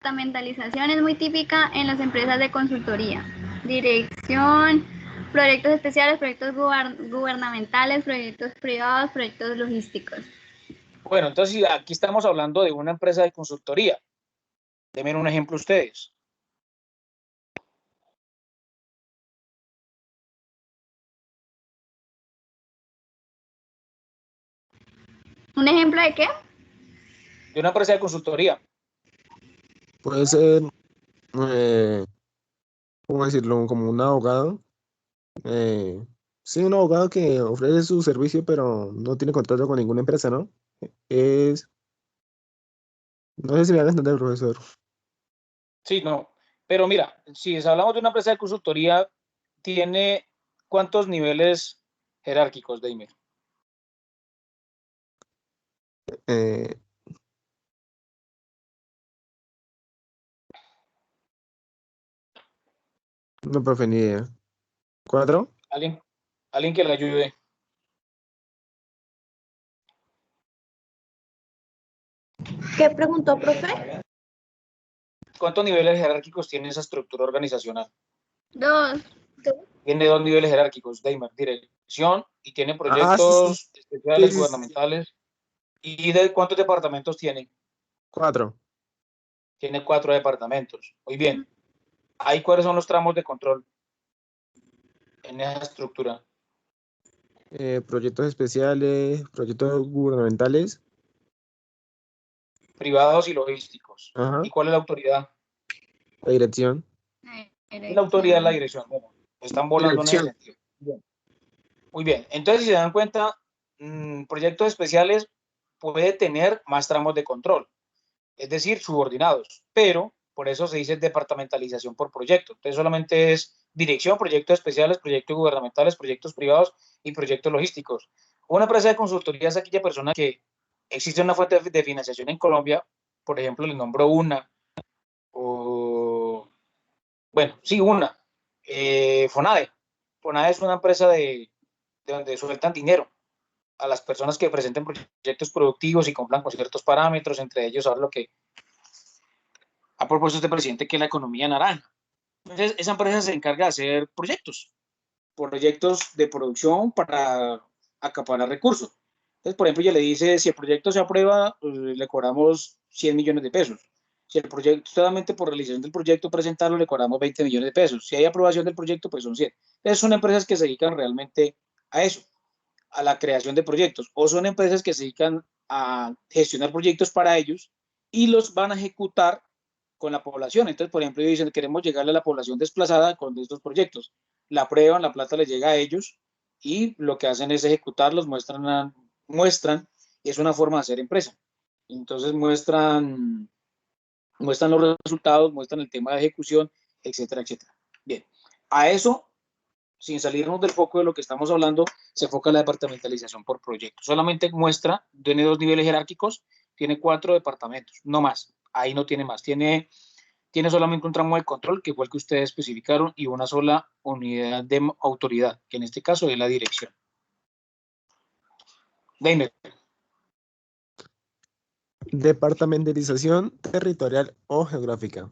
departamentalización es muy típica en las empresas de consultoría. Dirección, proyectos especiales, proyectos gubernamentales, proyectos privados, proyectos logísticos. Bueno, entonces aquí estamos hablando de una empresa de consultoría. Denme un ejemplo ustedes. ¿Un ejemplo de qué? De una empresa de consultoría. Puede ser, ¿cómo decirlo? Como un abogado. Sí, un abogado que ofrece su servicio, pero no tiene contrato con ninguna empresa, ¿no? No sé si me hagan entender, profesor. Sí, no. Pero mira, si hablamos de una empresa de consultoría, ¿tiene cuántos niveles jerárquicos, Deimer? Eh, no, profe, ni idea. ¿4? ¿Alguien que le ayude? ¿Qué preguntó, profe? ¿Cuántos niveles jerárquicos tiene esa estructura organizacional? 2. Tiene 2 niveles jerárquicos, Deimer, dirección, y tiene Sí, sí. proyectos especiales, Sí. gubernamentales. ¿Y de cuántos departamentos tiene? 4. Tiene 4 departamentos. Muy bien. ¿Ahí cuáles son los tramos de control en esa estructura? Proyectos especiales, proyectos gubernamentales. Privados y logísticos. Ajá. ¿Y cuál es la autoridad? La dirección. La autoridad es la dirección. Bueno, están volando en ese sentido. Bien. Muy bien. Entonces, si se dan cuenta, proyectos especiales puede tener más tramos de control, es decir, subordinados, pero por eso se dice departamentalización por proyecto. Entonces, solamente es dirección, proyectos especiales, proyectos gubernamentales, proyectos privados y proyectos logísticos. Una empresa de consultoría es aquella persona que existe una fuente de financiación en Colombia, por ejemplo, le nombro una, o bueno, sí, una, FONADE. FONADE es una empresa de donde sueltan dinero a las personas que presenten proyectos productivos y cumplan con ciertos parámetros, entre ellos ahora lo que ha propuesto este presidente, que es la economía naranja. Entonces, esa empresa se encarga de hacer proyectos de producción para acaparar recursos. Entonces, por ejemplo, ella le dice, si el proyecto se aprueba, le cobramos 100 millones de pesos. Si el proyecto, solamente por realización del proyecto, presentarlo, le cobramos 20 millones de pesos. Si hay aprobación del proyecto, pues son 100. Entonces, son empresas que se dedican realmente a eso, a la creación de proyectos, o son empresas que se dedican a gestionar proyectos para ellos y los van a ejecutar con la población. Entonces, por ejemplo, dicen, queremos llegarle a la población desplazada con estos proyectos. La aprueban, la plata les llega a ellos y lo que hacen es ejecutarlos, muestran, es una forma de hacer empresa. Entonces muestran los resultados, muestran el tema de ejecución, etcétera, etcétera. Bien, a eso, sin salirnos del foco de lo que estamos hablando, se enfoca la departamentalización por proyecto. Solamente muestra, tiene 2 niveles jerárquicos, tiene 4 departamentos, no más. Ahí no tiene más. Tiene solamente un tramo de control, que fue el que ustedes especificaron, y una sola unidad de autoridad, que en este caso es la dirección. Dime. Departamentalización territorial o geográfica.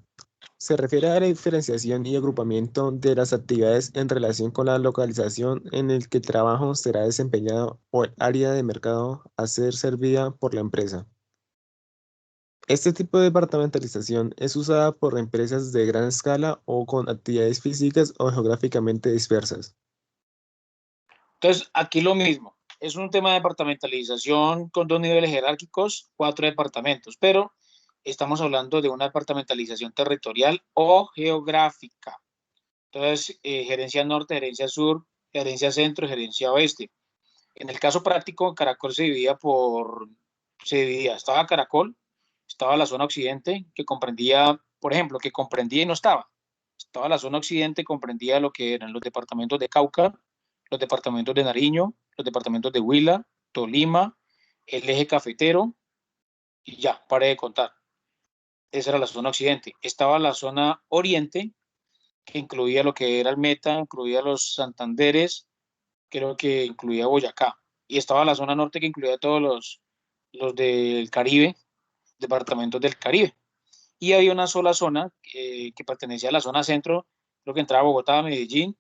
Se refiere a la diferenciación y agrupamiento de las actividades en relación con la localización en el que el trabajo será desempeñado o el área de mercado a ser servida por la empresa. Este tipo de departamentalización es usada por empresas de gran escala o con actividades físicas o geográficamente dispersas. Entonces, aquí lo mismo. Es un tema de departamentalización con 2 niveles jerárquicos, 4 departamentos, pero estamos hablando de una departamentalización territorial o geográfica. Entonces, gerencia norte, gerencia sur, gerencia centro, gerencia oeste. En el caso práctico, Caracol estaba Caracol, estaba la zona occidente, que comprendía, por ejemplo, y no estaba la zona occidente, comprendía lo que eran los departamentos de Cauca, los departamentos de Nariño, los departamentos de Huila, Tolima, el eje cafetero, y ya, paré de contar. Esa era la zona occidente. Estaba la zona oriente, que incluía lo que era el Meta, incluía los Santanderes, creo que incluía Boyacá. Y estaba la zona norte, que incluía todos los del Caribe, departamentos del Caribe. y había una sola zona que pertenecía a la zona centro, creo que entraba Bogotá, Medellín,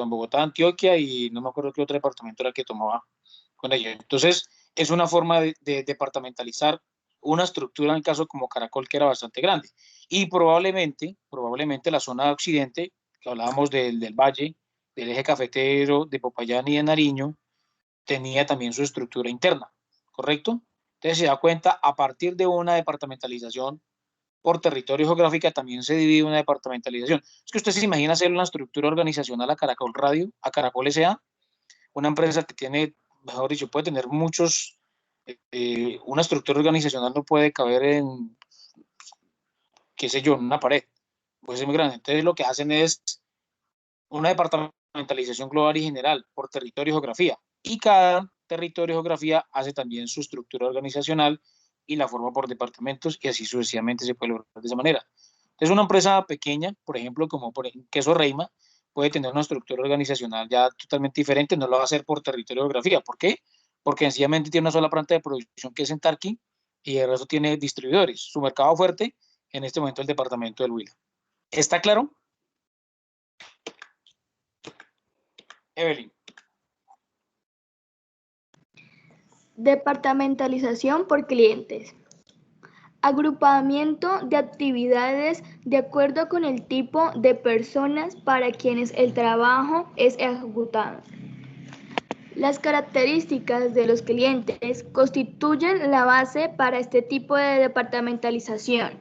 Bogotá, Antioquia, y no me acuerdo qué otro departamento era el que tomaba con ello. Entonces, es una forma de departamentalizar una estructura, en caso como Caracol, que era bastante grande. Y probablemente la zona de occidente, que hablábamos del Valle, del eje cafetero, de Popayán y de Nariño, tenía también su estructura interna, ¿correcto? Entonces se da cuenta, a partir de una departamentalización por territorio geográfica, también se divide una departamentalización. Es que usted se imagina hacer una estructura organizacional a Caracol Radio, a Caracol S.A., una empresa que tiene, mejor dicho, puede tener muchos, una estructura organizacional no puede caber en, qué sé yo, en una pared, puede ser muy grande. Entonces lo que hacen es una departamentalización global y general por territorio y geografía. Y cada territorio y geografía hace también su estructura organizacional y la forma por departamentos, y así sucesivamente se puede lograr de esa manera. Entonces, una empresa pequeña, por ejemplo, como por Queso Reima, puede tener una estructura organizacional ya totalmente diferente, no lo va a hacer por territorio y geografía. ¿Por qué? Porque sencillamente tiene una sola planta de producción que es en Tarqui, y el resto tiene distribuidores. Su mercado fuerte, en este momento, el departamento del Huila. ¿Está claro? Evelyn. Departamentalización por clientes. Agrupamiento de actividades de acuerdo con el tipo de personas para quienes el trabajo es ejecutado. Las características de los clientes constituyen la base para este tipo de departamentalización,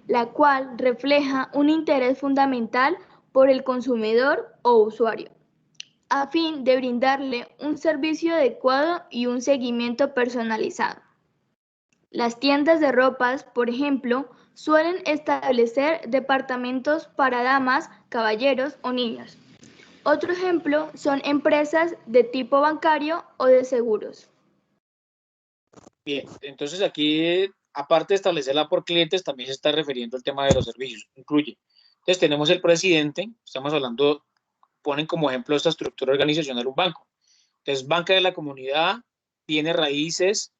la cual refleja un interés fundamental por el consumidor o usuario, a fin de brindarle un servicio adecuado y un seguimiento personalizado. Las tiendas de ropas, por ejemplo, suelen establecer departamentos para damas, caballeros o niños. Otro ejemplo son empresas de tipo bancario o de seguros. Bien, entonces aquí, aparte de establecerla por clientes, también se está refiriendo al tema de los servicios. Incluye. Entonces tenemos el presidente, estamos hablando, ponen como ejemplo esta estructura organizacional un banco. Entonces, banca de la comunidad, tiene raíces,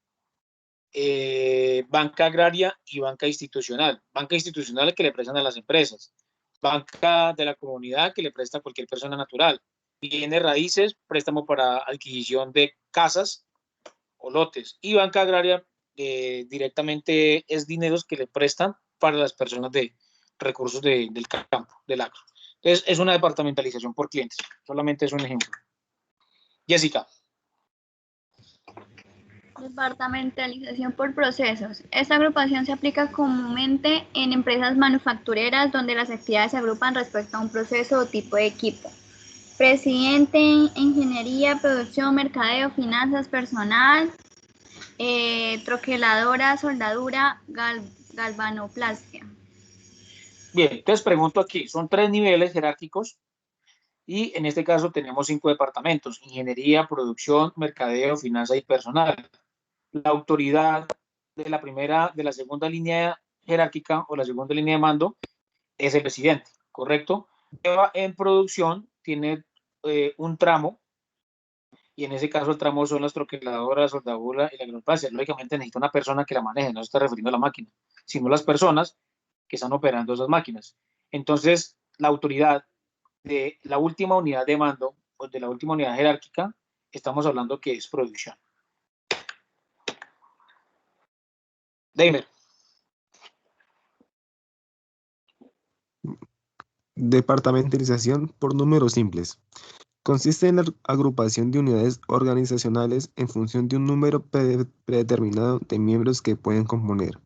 banca agraria y banca institucional. Banca institucional que le prestan a las empresas. Banca de la comunidad que le presta a cualquier persona natural. Tiene raíces, préstamo para adquisición de casas o lotes. Y banca agraria directamente es dineros que le prestan para las personas de recursos del campo, del agro. Entonces, es una departamentalización por clientes. Solamente es un ejemplo. Jessica. Departamentalización por procesos. Esta agrupación se aplica comúnmente en empresas manufactureras donde las actividades se agrupan respecto a un proceso o tipo de equipo. Presidente, ingeniería, producción, mercadeo, finanzas, personal, troqueladora, soldadura, galvanoplastia. Bien, entonces pregunto aquí, son 3 niveles jerárquicos y en este caso tenemos 5 departamentos: ingeniería, producción, mercadeo, finanzas y personal. La autoridad de la segunda línea jerárquica o la segunda línea de mando es el presidente, ¿correcto? En producción tiene un tramo, y en ese caso el tramo son las troqueladoras, soldadura y la galvanoplastia. Lógicamente necesita una persona que la maneje, no se está refiriendo a la máquina, sino las personas que están operando esas máquinas. Entonces, la autoridad de la última unidad de mando o de la última unidad jerárquica, estamos hablando que es producción. Deimer. Departamentalización por números simples. Consiste en la agrupación de unidades organizacionales en función de un número predeterminado de miembros que pueden componer.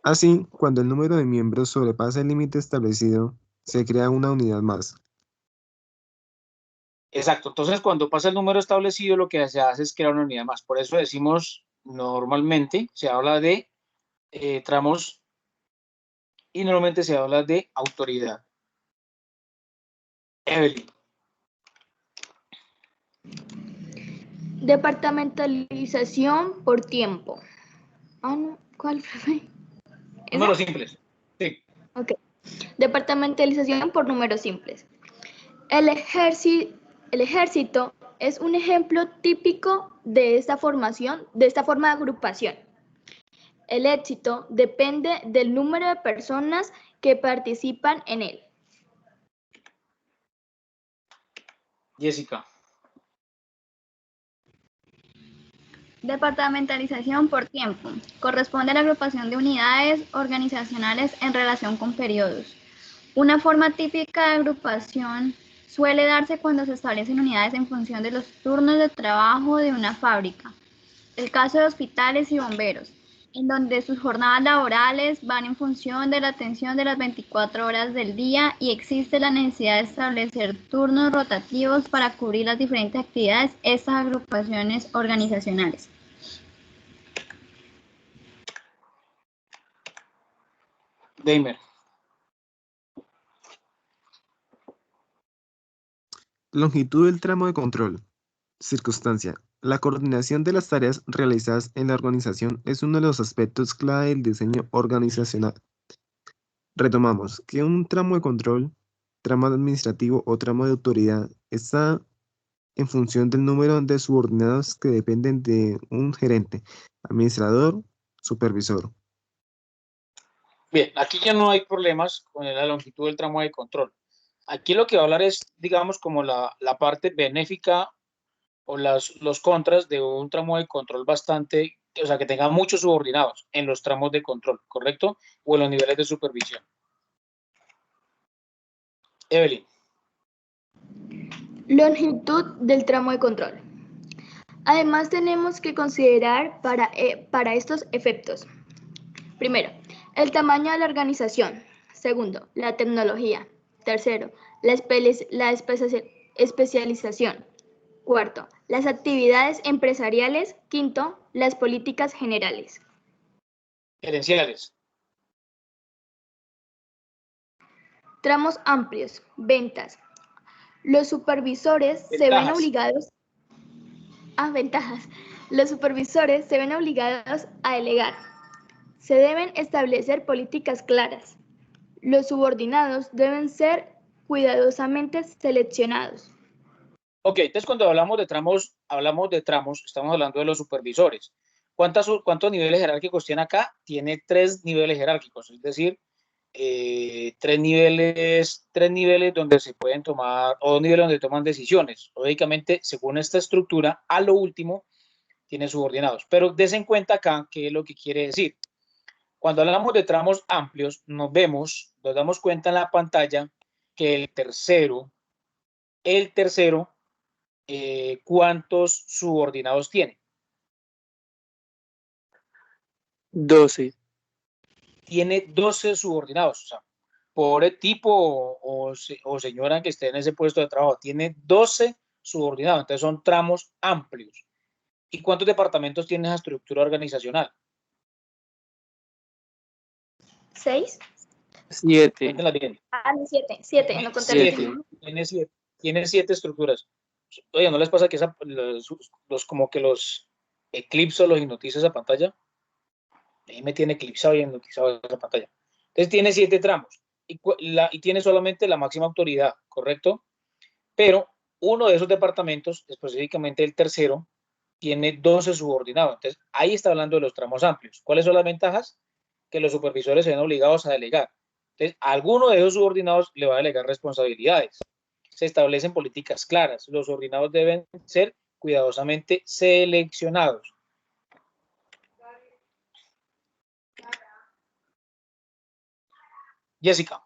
Así, cuando el número de miembros sobrepasa el límite establecido, se crea una unidad más. Exacto, entonces cuando pasa el número establecido, lo que se hace es crear una unidad más. Por eso decimos, normalmente se habla de tramos y normalmente se habla de autoridad. Evelyn. Departamentalización por tiempo. No, ¿cuál fue? Números simples. Sí. Ok. Departamentalización por números simples. El ejército es un ejemplo típico de esta forma de agrupación. El éxito depende del número de personas que participan en él. Jessica. Departamentalización por tiempo. Corresponde a la agrupación de unidades organizacionales en relación con periodos. Una forma típica de agrupación suele darse cuando se establecen unidades en función de los turnos de trabajo de una fábrica. El caso de hospitales y bomberos, en donde sus jornadas laborales van en función de la atención de las 24 horas del día y existe la necesidad de establecer turnos rotativos para cubrir las diferentes actividades de estas agrupaciones organizacionales. Deimer. Longitud del tramo de control. Circunstancia. La coordinación de las tareas realizadas en la organización es uno de los aspectos clave del diseño organizacional. Retomamos que un tramo de control, tramo administrativo o tramo de autoridad está en función del número de subordinados que dependen de un gerente, administrador, supervisor. Bien, aquí ya no hay problemas con la longitud del tramo de control. Aquí lo que va a hablar es, digamos, como la parte benéfica o los contras de un tramo de control bastante, o sea, que tenga muchos subordinados en los tramos de control, ¿correcto? O en los niveles de supervisión. Evelyn. Longitud del tramo de control. Además, tenemos que considerar para estos efectos. Primero, el tamaño de la organización. Segundo, la tecnología. Tercero, la especialización. Cuarto, las actividades empresariales. Quinto, las políticas generales. Gerenciales. Tramos amplios. Ventas. Los supervisores se ven obligados ventajas. Los supervisores se ven obligados a delegar. Se deben establecer políticas claras. Los subordinados deben ser cuidadosamente seleccionados. Ok, entonces cuando hablamos de tramos, estamos hablando de los supervisores. ¿Cuántos niveles jerárquicos tiene acá? Tiene 3 niveles jerárquicos, es decir, 3 niveles donde se pueden tomar, o 2 niveles donde toman decisiones. Lógicamente, según esta estructura, a lo último tiene subordinados. Pero des en cuenta acá qué es lo que quiere decir. Cuando hablamos de tramos amplios, nos damos cuenta en la pantalla que el tercero, ¿cuántos subordinados tiene? 12. Tiene 12 subordinados. O sea, pobre tipo o señora que esté en ese puesto de trabajo, tiene 12 subordinados. Entonces son tramos amplios. ¿Y cuántos departamentos tiene esa estructura organizacional? 6. 7. Cuéntenlas bien. No, 7. No conté. Tiene 7 estructuras. Oye, ¿no les pasa que como que los eclipso, los hipnotiza esa pantalla? Ahí me tiene eclipsado y hipnotizado esa pantalla. Entonces tiene 7 tramos y tiene solamente la máxima autoridad, ¿correcto? Pero uno de esos departamentos, específicamente el tercero, tiene 12 subordinados. Entonces ahí está hablando de los tramos amplios. ¿Cuáles son las ventajas? Que los supervisores se ven obligados a delegar. Entonces, a alguno de esos subordinados le va a delegar responsabilidades. Se establecen políticas claras. Los subordinados deben ser cuidadosamente seleccionados. Jessica.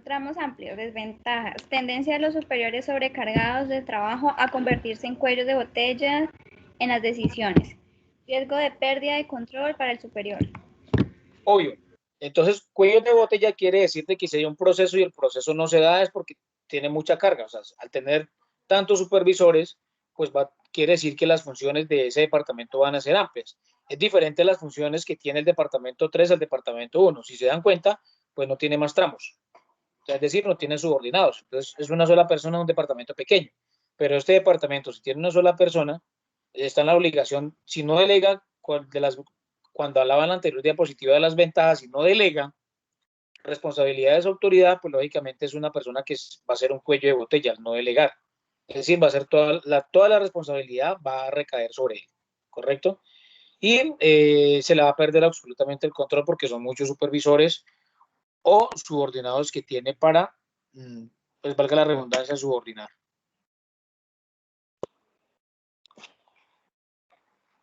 Tramos amplios, desventajas. Tendencia de los superiores sobrecargados de trabajo a convertirse en cuellos de botella en las decisiones. Riesgo de pérdida de control para el superior. Obvio. Entonces, cuello de botella quiere decir que si hay un proceso y el proceso no se da es porque tiene mucha carga. O sea, al tener tantos supervisores, pues quiere decir que las funciones de ese departamento van a ser amplias. Es diferente a las funciones que tiene el departamento 3 al departamento 1. Si se dan cuenta, pues no tiene más tramos. O sea, es decir, no tiene subordinados. Entonces, es una sola persona en un departamento pequeño. Pero este departamento, si tiene una sola persona, está en la obligación, si no delega, cuando hablaba en la anterior diapositiva de las ventajas, si no delega responsabilidades de autoridad, pues lógicamente es una persona que va a ser un cuello de botella al no delegar. Es decir, va a ser toda la responsabilidad va a recaer sobre él, ¿correcto? Y se le va a perder absolutamente el control porque son muchos supervisores o subordinados que tiene para, pues valga la redundancia, subordinar.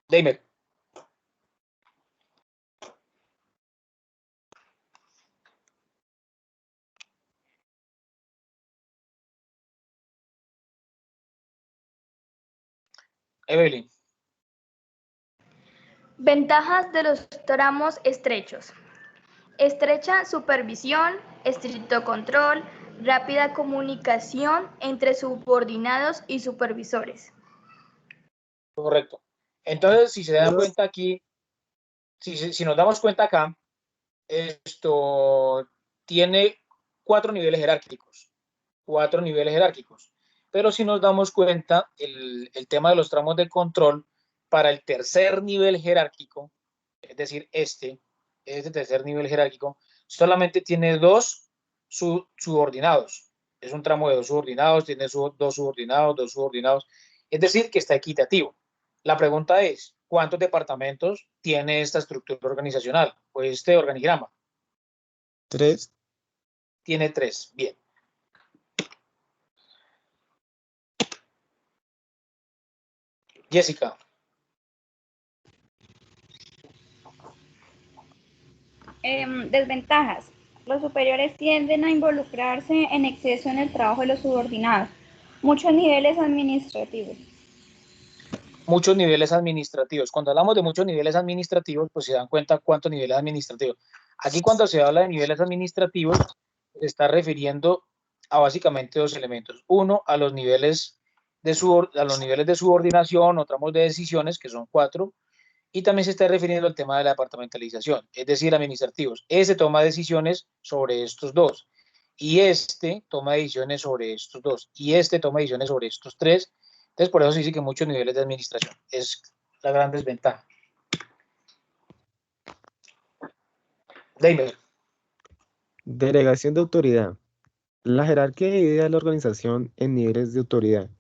Deimer. Evelyn. Ventajas de los tramos estrechos. Estrecha supervisión, estricto control, rápida comunicación entre subordinados y supervisores. Correcto. Entonces, si se dan cuenta aquí, si nos damos cuenta acá, esto tiene 4 niveles jerárquicos. 4 niveles jerárquicos. Pero si nos damos cuenta, el tema de los tramos de control para el tercer nivel jerárquico, es decir, este tercer nivel jerárquico, solamente tiene 2 subordinados. Es un tramo de 2 subordinados, tiene 2 subordinados, 2 subordinados. Es decir, que está equitativo. La pregunta es, ¿cuántos departamentos tiene esta estructura organizacional o este organigrama? 3. Tiene 3. Bien. Jessica. Desventajas. Los superiores tienden a involucrarse en exceso en el trabajo de los subordinados. Muchos niveles administrativos. Muchos niveles administrativos. Cuando hablamos de muchos niveles administrativos, pues se dan cuenta cuántos niveles administrativos. Aquí cuando se habla de niveles administrativos, se está refiriendo a básicamente 2 elementos. Uno, a los niveles de subordinación o tramos de decisiones, que son 4, y también se está refiriendo al tema de la departamentalización, es decir, administrativos. Ese toma decisiones sobre estos 2, y este toma decisiones sobre estos 2, y este toma decisiones sobre estos 3. Entonces, por eso se dice que muchos niveles de administración. Es la gran desventaja. Deimer. Delegación de autoridad. La jerarquía divide a la organización en niveles de autoridad,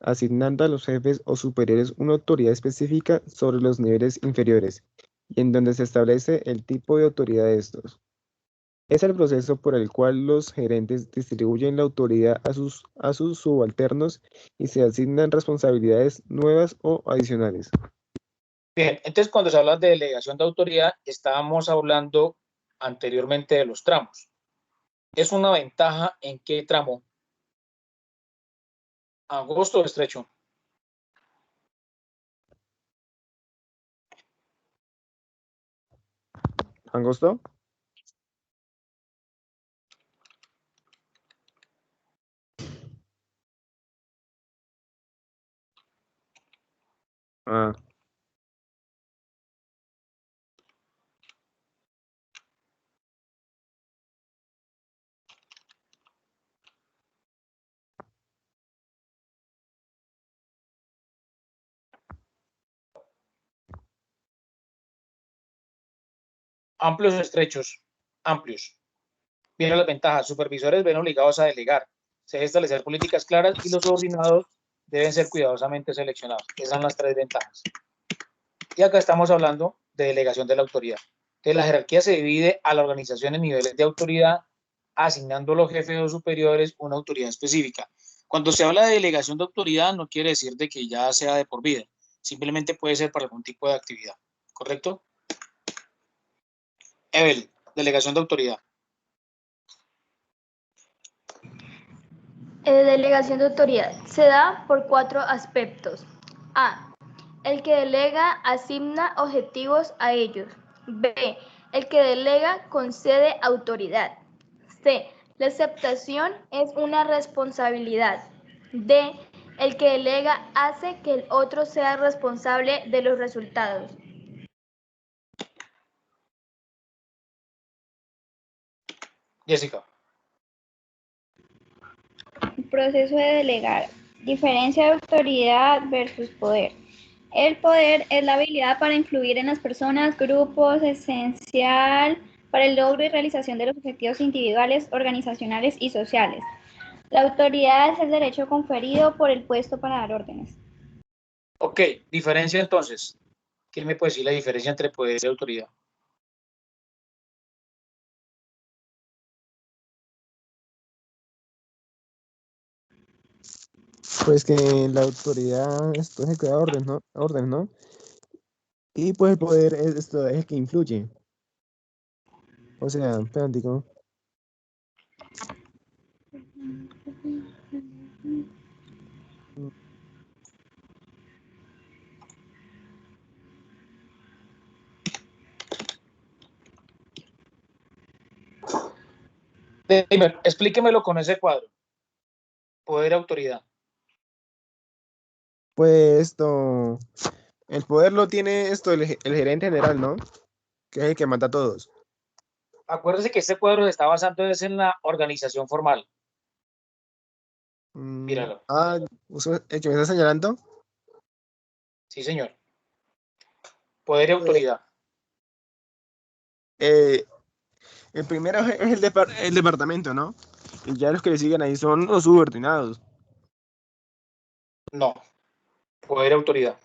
asignando a los jefes o superiores una autoridad específica sobre los niveles inferiores, y en donde se establece el tipo de autoridad de estos. Es el proceso por el cual los gerentes distribuyen la autoridad a sus subalternos y se asignan responsabilidades nuevas o adicionales. Bien, entonces cuando se habla de delegación de autoridad, estábamos hablando anteriormente de los tramos. ¿Es una ventaja en qué tramo? ¿Angosto o estrecho? ¿Angosto? Ah. Amplios o estrechos. Amplios. Vienen las ventajas. Supervisores ven obligados a delegar. Se debe establecer políticas claras y los subordinados deben ser cuidadosamente seleccionados. Esas son las 3 ventajas. Y acá estamos hablando de delegación de la autoridad. Entonces, la jerarquía se divide a la organización en niveles de autoridad, asignando a los jefes o superiores una autoridad específica. Cuando se habla de delegación de autoridad, no quiere decir de que ya sea de por vida. Simplemente puede ser para algún tipo de actividad. ¿Correcto? Evelyn, delegación de autoridad. Delegación de autoridad se da por 4 aspectos. A. El que delega asigna objetivos a ellos. B. El que delega concede autoridad. C. La aceptación es una responsabilidad. D. El que delega hace que el otro sea responsable de los resultados. Jessica. Proceso de delegar. Diferencia de autoridad versus poder. El poder es la habilidad para influir en las personas, grupos, esencial para el logro y realización de los objetivos individuales, organizacionales y sociales. La autoridad es el derecho conferido por el puesto para dar órdenes. Ok, diferencia entonces. ¿Qué me puede decir la diferencia entre poder y autoridad? Pues que la autoridad esto ejecuta órdenes, ¿no? Órdenes, ¿no? Y pues el poder esto es el que influye. O sea, espérate, ¿no? Explíquemelo con ese cuadro. Poder y autoridad. Pues esto, el poder lo tiene esto el gerente general, ¿no? Que es el que manda a todos. Acuérdese que este cuadro se está basando es en la organización formal. Míralo. ¿El que me está señalando? Sí, señor. Poder y Pues, autoridad. el primero es el departamento, ¿no? Y ya los que le siguen ahí son los subordinados. No. Poder y autoridad.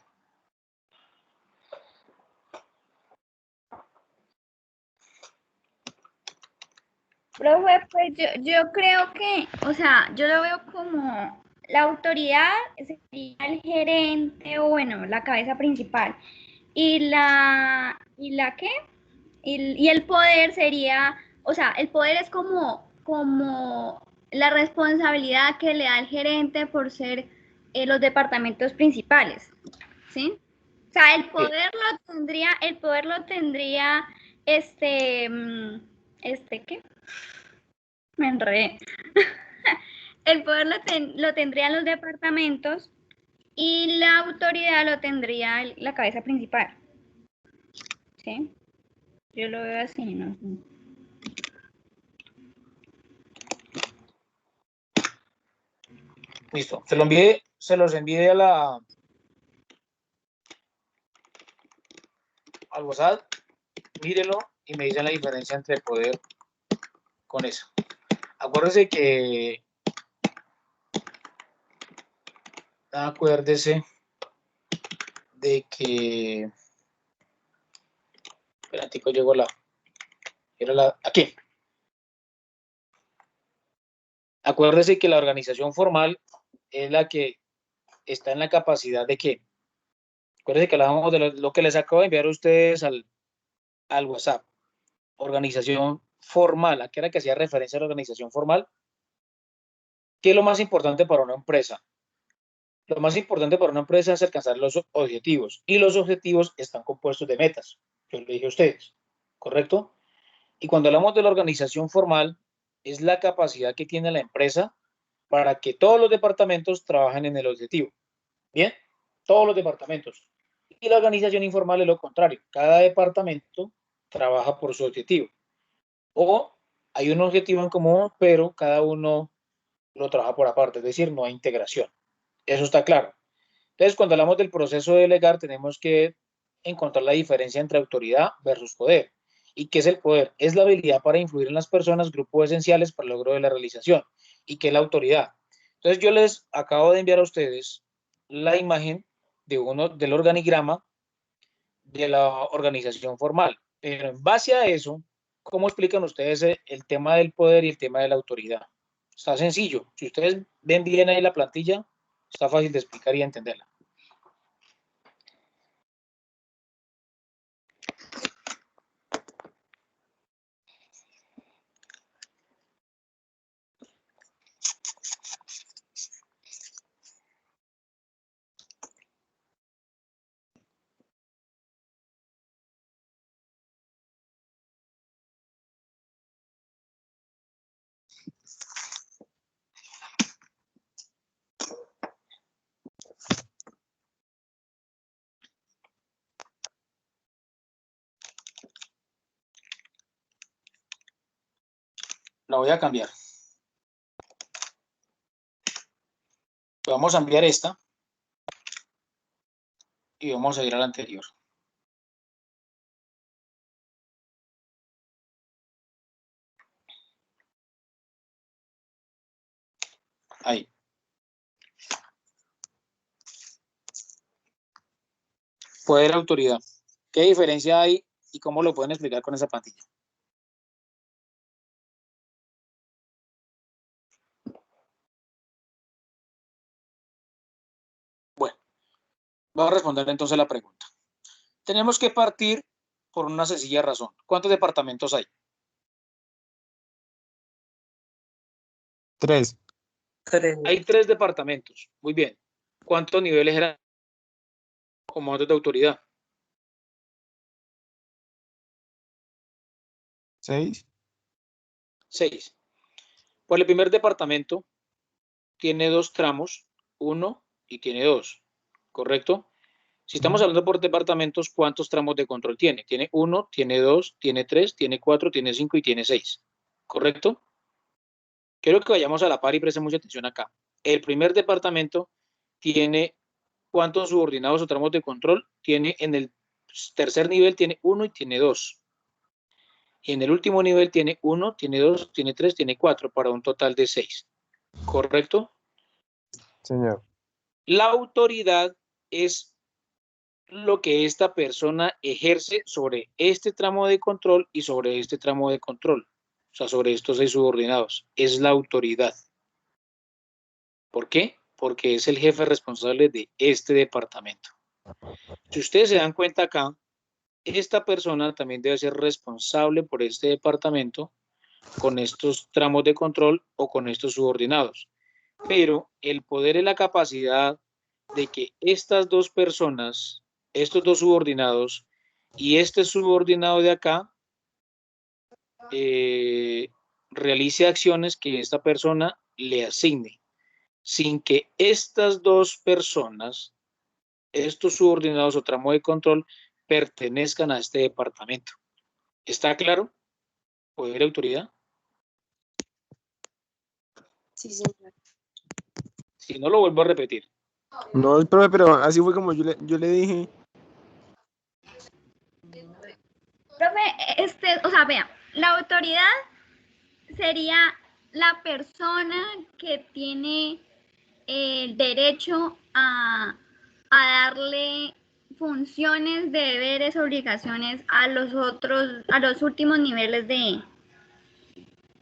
Profe, pues yo creo que, o sea, yo lo veo como la autoridad sería el gerente o bueno, la cabeza principal. ¿Y la qué? Y el poder sería, o sea, el poder es como la responsabilidad que le da el gerente por ser los departamentos principales, ¿sí? O sea, Sí. el poder lo tendría, ¿qué? Me enredé. El poder lo tendrían los departamentos y la autoridad lo tendría la cabeza principal, ¿sí? Yo lo veo así, ¿no? Listo. Se los envié al WhatsApp. Mírelo y me dicen la diferencia entre poder con eso. Acuérdese acuérdese de que, espérate, llegó aquí. Acuérdese que la organización formal es la que está en la capacidad de que, acuérdense que hablábamos de lo que les acabo de enviar a ustedes al WhatsApp. Organización formal, ¿a qué era que hacía referencia a la organización formal? ¿Qué es lo más importante para una empresa? Lo más importante para una empresa es alcanzar los objetivos y los objetivos están compuestos de metas. Yo le dije a ustedes, ¿correcto? Y cuando hablamos de la organización formal, es la capacidad que tiene la empresa para que todos los departamentos trabajen en el objetivo. Bien, todos los departamentos. Y la organización informal es lo contrario. Cada departamento trabaja por su objetivo. O hay un objetivo en común, pero cada uno lo trabaja por aparte, es decir, no hay integración. Eso está claro. Entonces, cuando hablamos del proceso de delegar, tenemos que encontrar la diferencia entre autoridad versus poder. ¿Y qué es el poder? Es la habilidad para influir en las personas, grupos esenciales para el logro de la realización. ¿Y qué es la autoridad? Entonces, yo les acabo de enviar a ustedes la imagen del organigrama de la organización formal. Pero en base a eso, ¿cómo explican ustedes el tema del poder y el tema de la autoridad? Está sencillo. Si ustedes ven bien ahí la plantilla, está fácil de explicar y entenderla. La voy a cambiar. Vamos a enviar esta y vamos a ir a la anterior. Poder, autoridad. ¿Qué diferencia hay y cómo lo pueden explicar con esa plantilla? Bueno, voy a responder entonces la pregunta. Tenemos que partir por una sencilla razón. ¿Cuántos departamentos hay? 3. 3. Hay 3 departamentos. Muy bien. ¿Cuántos niveles eran comandos de autoridad? 6. 6. Pues el primer departamento tiene 2 tramos, 1 y tiene 2, ¿correcto? Si estamos hablando por departamentos, ¿cuántos tramos de control tiene? Tiene 1, tiene 2, tiene 3, tiene 4, tiene 5 y tiene 6, ¿correcto? Quiero que vayamos a la par y presten mucha atención acá. El primer departamento tiene ¿cuántos subordinados o tramos de control? Tiene en el tercer nivel tiene 1 y tiene 2. Y en el último nivel tiene 1, tiene 2, tiene 3, tiene 4, para un total de 6. ¿Correcto? Señor. La autoridad es lo que esta persona ejerce sobre este tramo de control y sobre este tramo de control. O sea, sobre estos 6 subordinados. Es la autoridad. ¿Por qué? Porque es el jefe responsable de este departamento. Si ustedes se dan cuenta acá, esta persona también debe ser responsable por este departamento con estos tramos de control o con estos subordinados. Pero el poder y la capacidad de que estas dos personas, estos dos subordinados y este subordinado de acá, realice acciones que esta persona le asigne, sin que estas dos personas, estos subordinados o tramo de control, pertenezcan a este departamento. ¿Está claro? ¿Poder y autoridad? Sí, señor. Si no, lo vuelvo a repetir. No, profe, pero así fue como yo le dije. Profe, o sea, vea, la autoridad sería la persona que tiene el derecho a darle funciones, deberes, obligaciones a los últimos niveles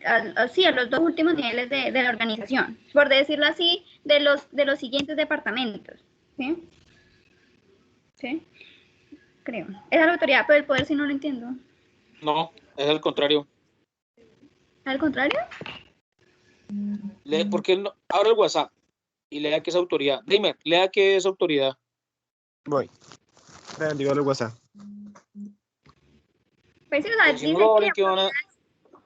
a los 2 últimos niveles de la organización, por decirlo así, de los siguientes departamentos, ¿sí? ¿Sí? Creo. Esa es la autoridad, pero el poder sí no lo entiendo. No, es al contrario. ¿Al contrario? ¿Por qué no? Abra el WhatsApp y lea qué es autoridad. Dime, lea qué es autoridad. Voy. Vean, dígale el WhatsApp. Pues sí, o sea, Pues si no lo valen, ¿qué van a...?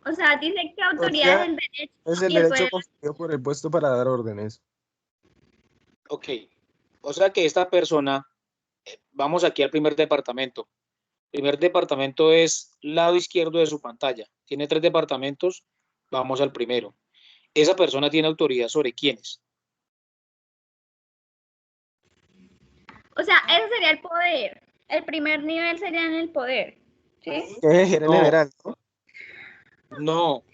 o sea, dice que autoridad es el derecho. Es el y el derecho poder. conferido por el puesto para dar órdenes. Ok. O sea que esta persona, vamos aquí al primer departamento. El primer departamento es lado izquierdo de su pantalla. Tiene 3 departamentos. Vamos al primero. Esa persona tiene autoridad sobre quiénes. O sea, ese sería el poder. El primer nivel sería en el poder. ¿Sí? Es gerente No. general, ¿no? No.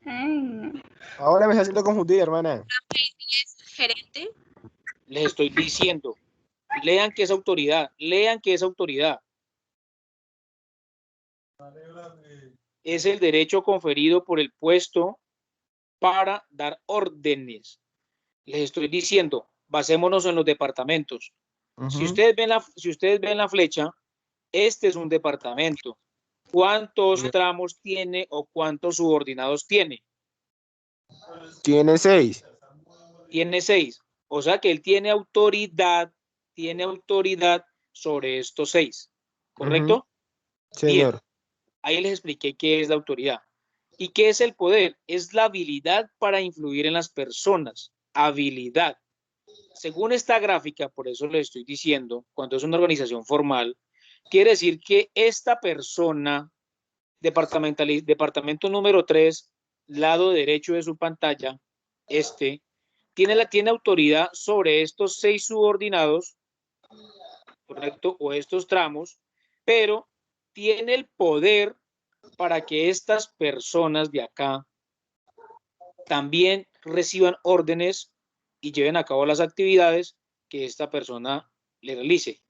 Ay, no. Ahora me está haciendo confundir, hermana. Gerente. Les estoy diciendo. Lean qué es autoridad. Lean qué es autoridad. Es el derecho conferido por el puesto para dar órdenes. Les estoy diciendo, basémonos en los departamentos. Si ustedes ven la flecha, este es un departamento. ¿Cuántos tramos tiene o cuántos subordinados tiene? Tiene 6. Tiene 6. O sea que él tiene autoridad sobre estos 6. ¿Correcto? Señor. Bien, ahí les expliqué qué es la autoridad. ¿Y qué es el poder? Es la habilidad para influir en las personas. Habilidad. Según esta gráfica, por eso le estoy diciendo, cuando es una organización formal, quiere decir que esta persona, departamento número 3, lado derecho de su pantalla, tiene autoridad sobre estos 6 subordinados, ¿correcto? O estos tramos, pero tiene el poder para que estas personas de acá también reciban órdenes y lleven a cabo las actividades que esta persona le realice.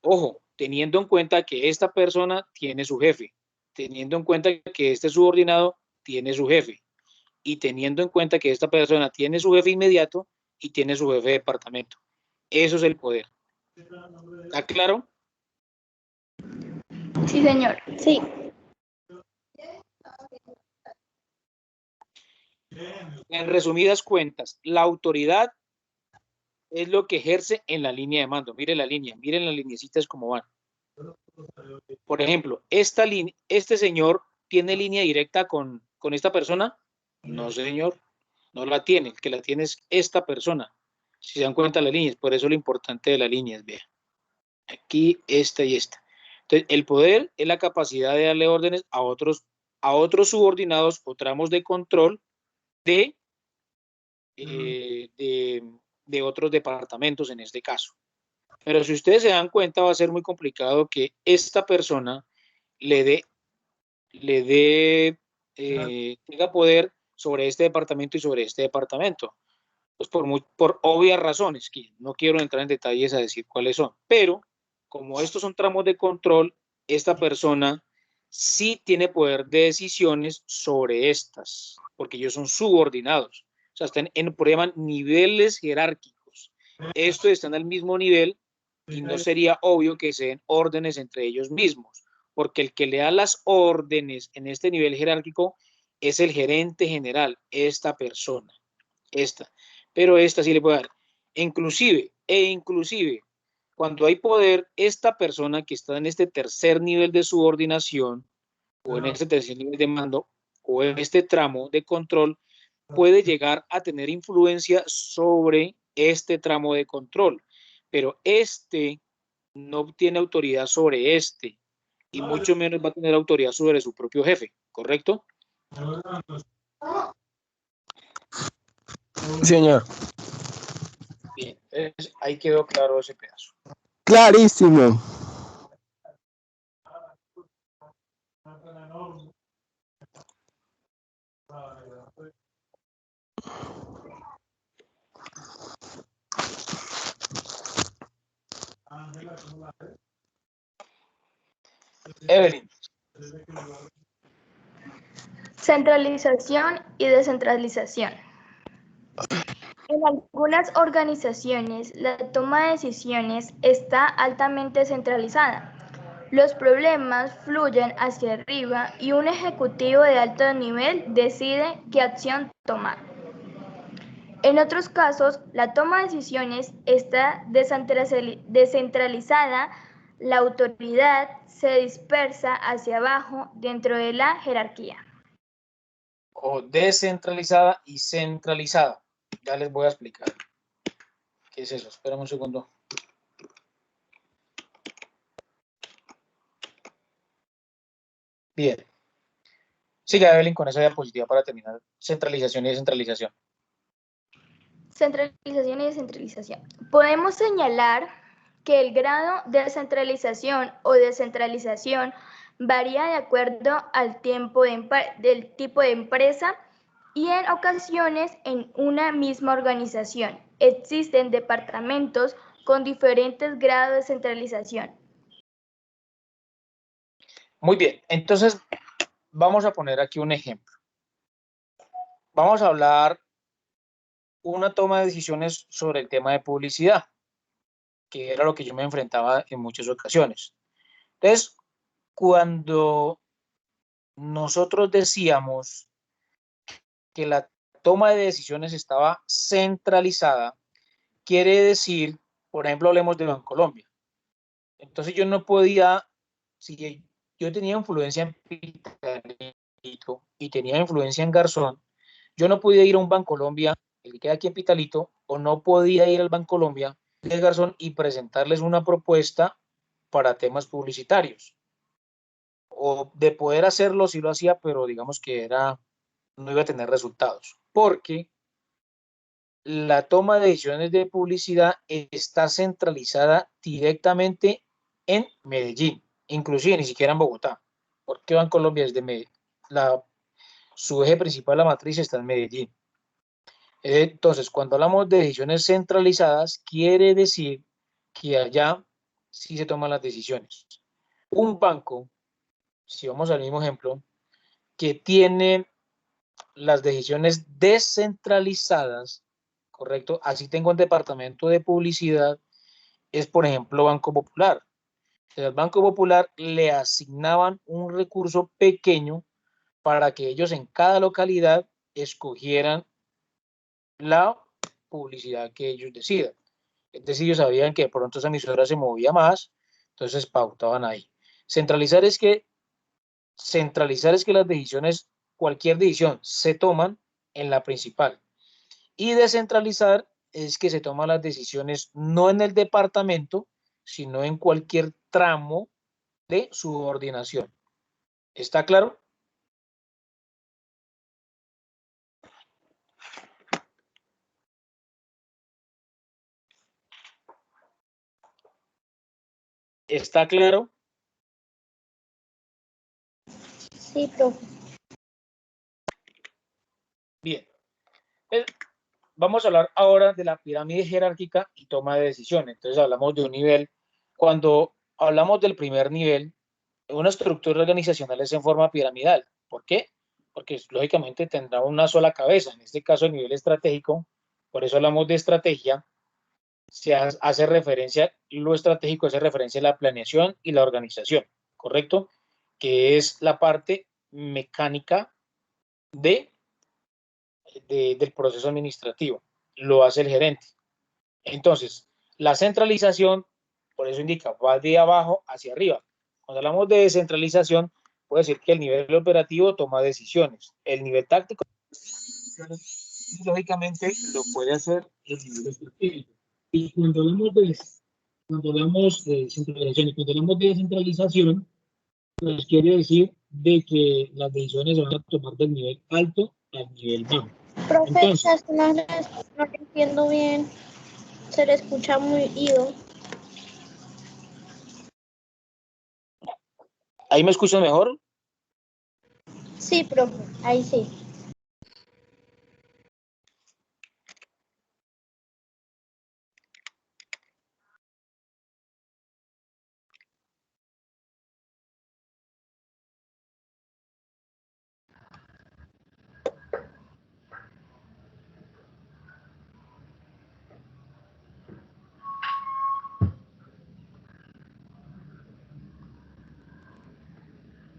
Ojo, teniendo en cuenta que esta persona tiene su jefe, teniendo en cuenta que este subordinado tiene su jefe, y teniendo en cuenta que esta persona tiene su jefe inmediato y tiene su jefe de departamento. Eso es el poder. ¿Está claro? Sí, señor. Sí. En resumidas cuentas, la autoridad es lo que ejerce en la línea de mando. Miren la línea, miren las lineecitas como van. Por ejemplo, este señor tiene línea directa con esta persona. No, señor, no la tiene. El que la tiene es esta persona. Si se dan cuenta las líneas, por eso lo importante de las líneas, vean. Aquí, esta y esta. Entonces, el poder es la capacidad de darle órdenes a otros subordinados o tramos de control de otros departamentos en este caso. Pero si ustedes se dan cuenta, va a ser muy complicado que esta persona tenga poder sobre este departamento y sobre este departamento. Pues por obvias razones, que no quiero entrar en detalles a decir cuáles son. Pero como estos son tramos de control, esta persona sí tiene poder de decisiones sobre estas, porque ellos son subordinados. O sea, están en prueba niveles jerárquicos. Estos están al mismo nivel y no sería obvio que se den órdenes entre ellos mismos, porque el que le da las órdenes en este nivel jerárquico es el gerente general, esta persona, esta. Pero esta sí le puede dar. Inclusive, cuando hay poder, esta persona que está en este tercer nivel de subordinación, o en este tercer nivel de mando, o en este tramo de control, puede llegar a tener influencia sobre este tramo de control, pero este no tiene autoridad sobre este, y mucho menos va a tener autoridad sobre su propio jefe, ¿correcto? Señor. Bien, ahí quedó claro ese pedazo. Clarísimo. Evelyn. Centralización y descentralización. En algunas organizaciones, la toma de decisiones está altamente centralizada. Los problemas fluyen hacia arriba y un ejecutivo de alto nivel decide qué acción tomar. En otros casos, la toma de decisiones está descentralizada, la autoridad se dispersa hacia abajo dentro de la jerarquía. O descentralizada y centralizada. Ya les voy a explicar. ¿Qué es eso? Espérame un segundo. Bien. Siga, Evelyn, con esa diapositiva para terminar. Centralización y descentralización. Centralización y descentralización. Podemos señalar que el grado de centralización o descentralización varía de acuerdo al del tipo de empresa y en ocasiones en una misma organización. Existen departamentos con diferentes grados de centralización. Muy bien, entonces vamos a poner aquí un ejemplo. Vamos a hablar una toma de decisiones sobre el tema de publicidad, que era lo que yo me enfrentaba en muchas ocasiones. Entonces, cuando nosotros decíamos que la toma de decisiones estaba centralizada, quiere decir, por ejemplo, hablemos de Bancolombia. Entonces yo no podía, si yo tenía influencia en Pitalito y tenía influencia en Garzón, yo no podía ir a un Bancolombia, el que queda aquí en Pitalito, o no podía ir al Bancolombia de Garzón y presentarles una propuesta para temas publicitarios. O de poder hacerlo, sí lo hacía, pero digamos que no iba a tener resultados, porque la toma de decisiones de publicidad está centralizada directamente en Medellín, inclusive ni siquiera en Bogotá, porque Bancolombia es de Medellín. Su eje principal, la matriz, está en Medellín. Entonces, cuando hablamos de decisiones centralizadas, quiere decir que allá sí se toman las decisiones. Un banco, si vamos al mismo ejemplo, que tiene las decisiones descentralizadas, ¿correcto? Así tengo un departamento de publicidad, es por ejemplo Banco Popular. El Banco Popular le asignaban un recurso pequeño para que ellos en cada localidad escogieran la publicidad que ellos decidan. Es decir, ellos sabían que de pronto esa emisora se movía más, entonces pautaban ahí. Centralizar es que las decisiones, cualquier decisión, se toman en la principal. Y descentralizar es que se toman las decisiones no en el departamento, sino en cualquier tramo de subordinación. ¿Está claro? ¿Está claro? Sí, profe. Bien. Vamos a hablar ahora de la pirámide jerárquica y toma de decisiones. Entonces hablamos de un nivel. Cuando hablamos del primer nivel, una estructura organizacional es en forma piramidal. ¿Por qué? Porque lógicamente tendrá una sola cabeza. En este caso, el nivel estratégico, por eso hablamos de estrategia, se hace referencia, lo estratégico hace referencia a la planeación y la organización, ¿correcto? Que es la parte mecánica del proceso administrativo. Lo hace el gerente. Entonces, la centralización, por eso indica, va de abajo hacia arriba. Cuando hablamos de descentralización, puede decir que el nivel operativo toma decisiones. El nivel táctico, lógicamente, lo puede hacer el nivel estratégico. Y cuando hablamos de centralización y cuando hablamos de descentralización, pues quiere decir de que las decisiones se van a tomar del nivel alto al nivel bajo. Profe, Entonces, no le entiendo bien. Se le escucha muy ido. ¿ahí me escuchan mejor? Sí, profe, ahí sí.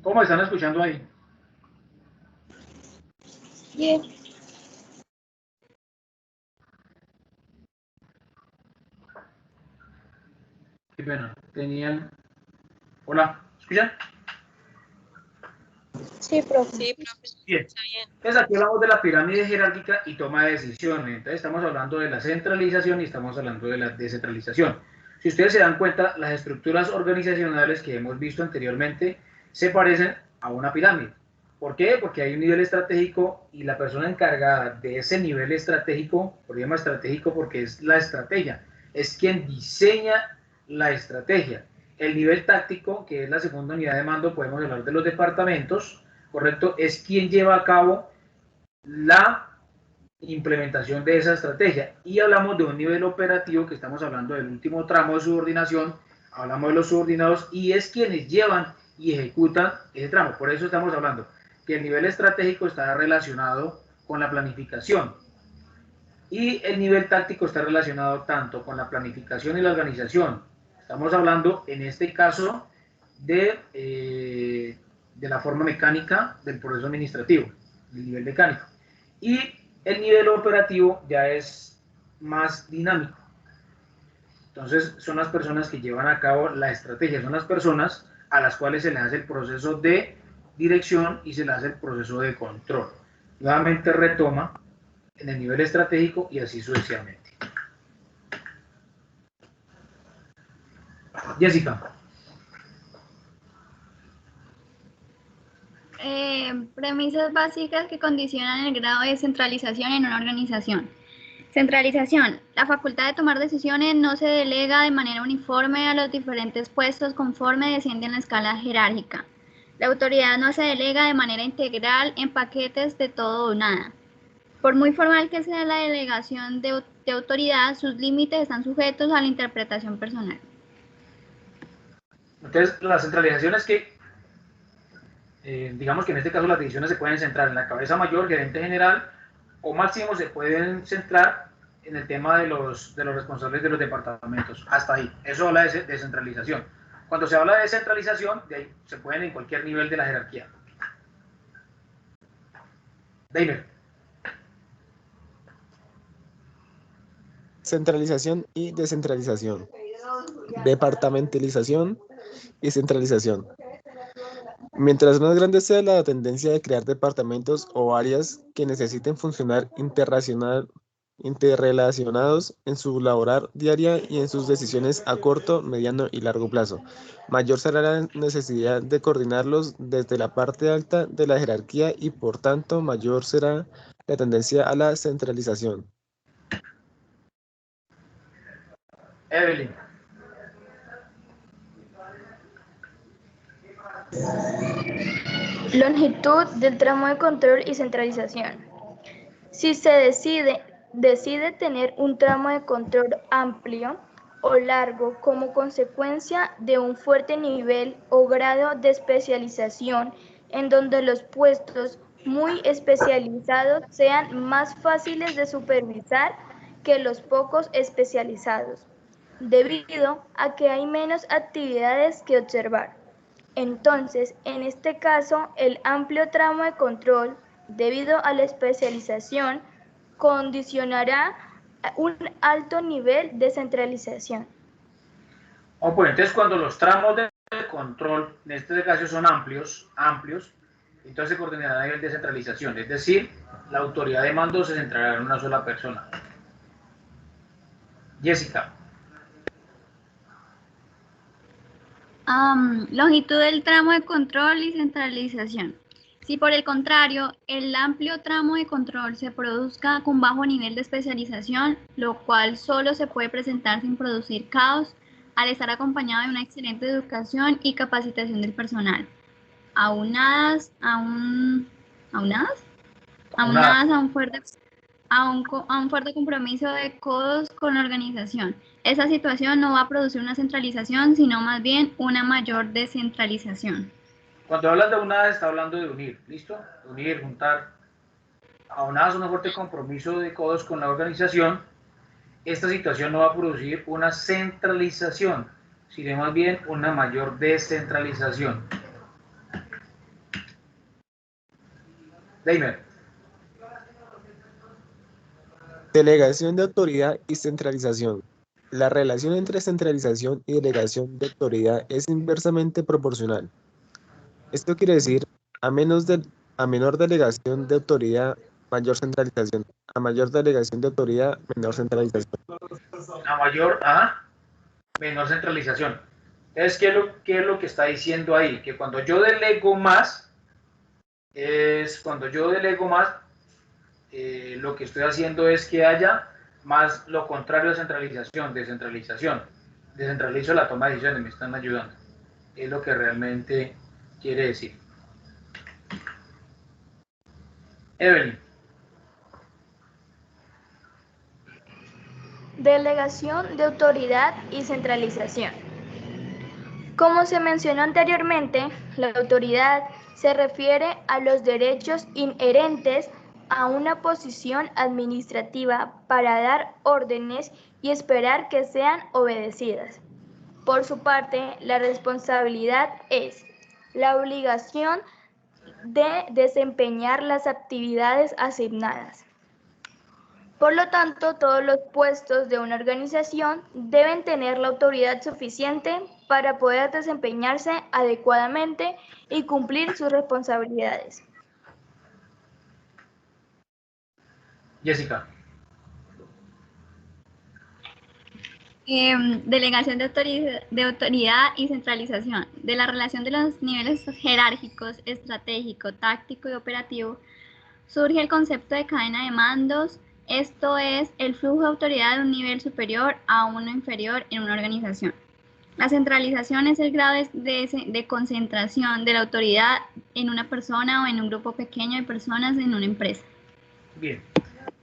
¿Cómo me están escuchando ahí? Bien. Qué pena, tenían... Hola, ¿escuchan? Sí, profe. Sí, profe, Bien. está bien. Entonces aquí hablamos de la pirámide jerárquica y toma de decisiones. Entonces estamos hablando de la centralización y estamos hablando de la descentralización. Si ustedes se dan cuenta, las estructuras organizacionales que hemos visto anteriormente se parecen a una pirámide. ¿Por qué? Porque hay un nivel estratégico y la persona encargada de ese nivel estratégico, por llama estratégico porque es la estrategia, es quien diseña la estrategia. El nivel táctico, que es la segunda unidad de mando, podemos hablar de los departamentos, ¿correcto? Es quien lleva a cabo la implementación de esa estrategia. Y hablamos de un nivel operativo, que estamos hablando del último tramo de subordinación, hablamos de los subordinados y es quienes llevan y ejecutan ese tramo. Por eso estamos hablando que el nivel estratégico está relacionado con la planificación y el nivel táctico está relacionado tanto con la planificación y la organización. Estamos hablando en este caso de la forma mecánica del proceso administrativo, del nivel mecánico. Y el nivel operativo ya es más dinámico. Entonces, son las personas que llevan a cabo la estrategia, son las personas a las cuales se les hace el proceso de dirección y se les hace el proceso de control. Nuevamente retoma en el nivel estratégico y así sucesivamente. Jessica. Premisas básicas que condicionan el grado de centralización en una organización. Centralización. La facultad de tomar decisiones no se delega de manera uniforme a los diferentes puestos conforme desciende en la escala jerárquica. La autoridad no se delega de manera integral en paquetes de todo o nada. Por muy formal que sea la delegación de autoridad, sus límites están sujetos a la interpretación personal. Entonces, la centralización es que, digamos que en este caso las decisiones se pueden centrar en la cabeza mayor, gerente general, o máximo se pueden centrar en el tema de los responsables de los departamentos. Hasta ahí. Eso habla de descentralización. Cuando se habla de descentralización, de ahí se pueden en cualquier nivel de la jerarquía. Deimer. Centralización y descentralización. Departamentalización y centralización. Mientras más grande sea la tendencia de crear departamentos o áreas que necesiten funcionar interrelacionados en su labor diaria y en sus decisiones a corto, mediano y largo plazo, mayor será la necesidad de coordinarlos desde la parte alta de la jerarquía y por tanto mayor será la tendencia a la centralización. Evelyn. Longitud del tramo de control y centralización. Si se decide tener un tramo de control amplio o largo como consecuencia de un fuerte nivel o grado de especialización en donde los puestos muy especializados sean más fáciles de supervisar que los pocos especializados, debido a que hay menos actividades que observar. Entonces, en este caso, el amplio tramo de control, debido a la especialización, condicionará un alto nivel de centralización. Pues entonces cuando los tramos de control, en este caso son amplios, entonces se coordinará a nivel de centralización, es decir, la autoridad de mando se centrará en una sola persona. Jessica. Longitud del tramo de control y centralización. Si por el contrario, el amplio tramo de control se produzca con bajo nivel de especialización, lo cual solo se puede presentar sin producir caos, al estar acompañado de una excelente educación y capacitación del personal, aunadas a un fuerte compromiso de codos con la organización. Esa situación no va a producir una centralización, sino más bien una mayor descentralización. Cuando hablas de aunadas, está hablando de unir, ¿listo? Unir, juntar. Aunadas a un fuerte compromiso de codos con la organización, esta situación no va a producir una centralización, sino más bien una mayor descentralización. Deimer. Delegación de autoridad y centralización. La relación entre centralización y delegación de autoridad es inversamente proporcional. Esto quiere decir, a menor delegación de autoridad, mayor centralización. A mayor delegación de autoridad, menor centralización. A mayor a menor centralización. Entonces, ¿qué es lo que está diciendo ahí? Que cuando yo delego más, lo que estoy haciendo es que haya más lo contrario de centralización, descentralización. Descentralizo la toma de decisiones, me están ayudando. Es lo que realmente quiere decir. Evelyn. Delegación de autoridad y centralización. Como se mencionó anteriormente, la autoridad se refiere a los derechos inherentes a una posición administrativa para dar órdenes y esperar que sean obedecidas. Por su parte, la responsabilidad es la obligación de desempeñar las actividades asignadas. Por lo tanto, todos los puestos de una organización deben tener la autoridad suficiente para poder desempeñarse adecuadamente y cumplir sus responsabilidades. Jessica. Delegación de autoridad y centralización. De la relación de los niveles jerárquicos, estratégico, táctico y operativo, surge el concepto de cadena de mandos. Esto es el flujo de autoridad de un nivel superior a uno inferior en una organización. La centralización es el grado de concentración de la autoridad en una persona o en un grupo pequeño de personas en una empresa. Bien,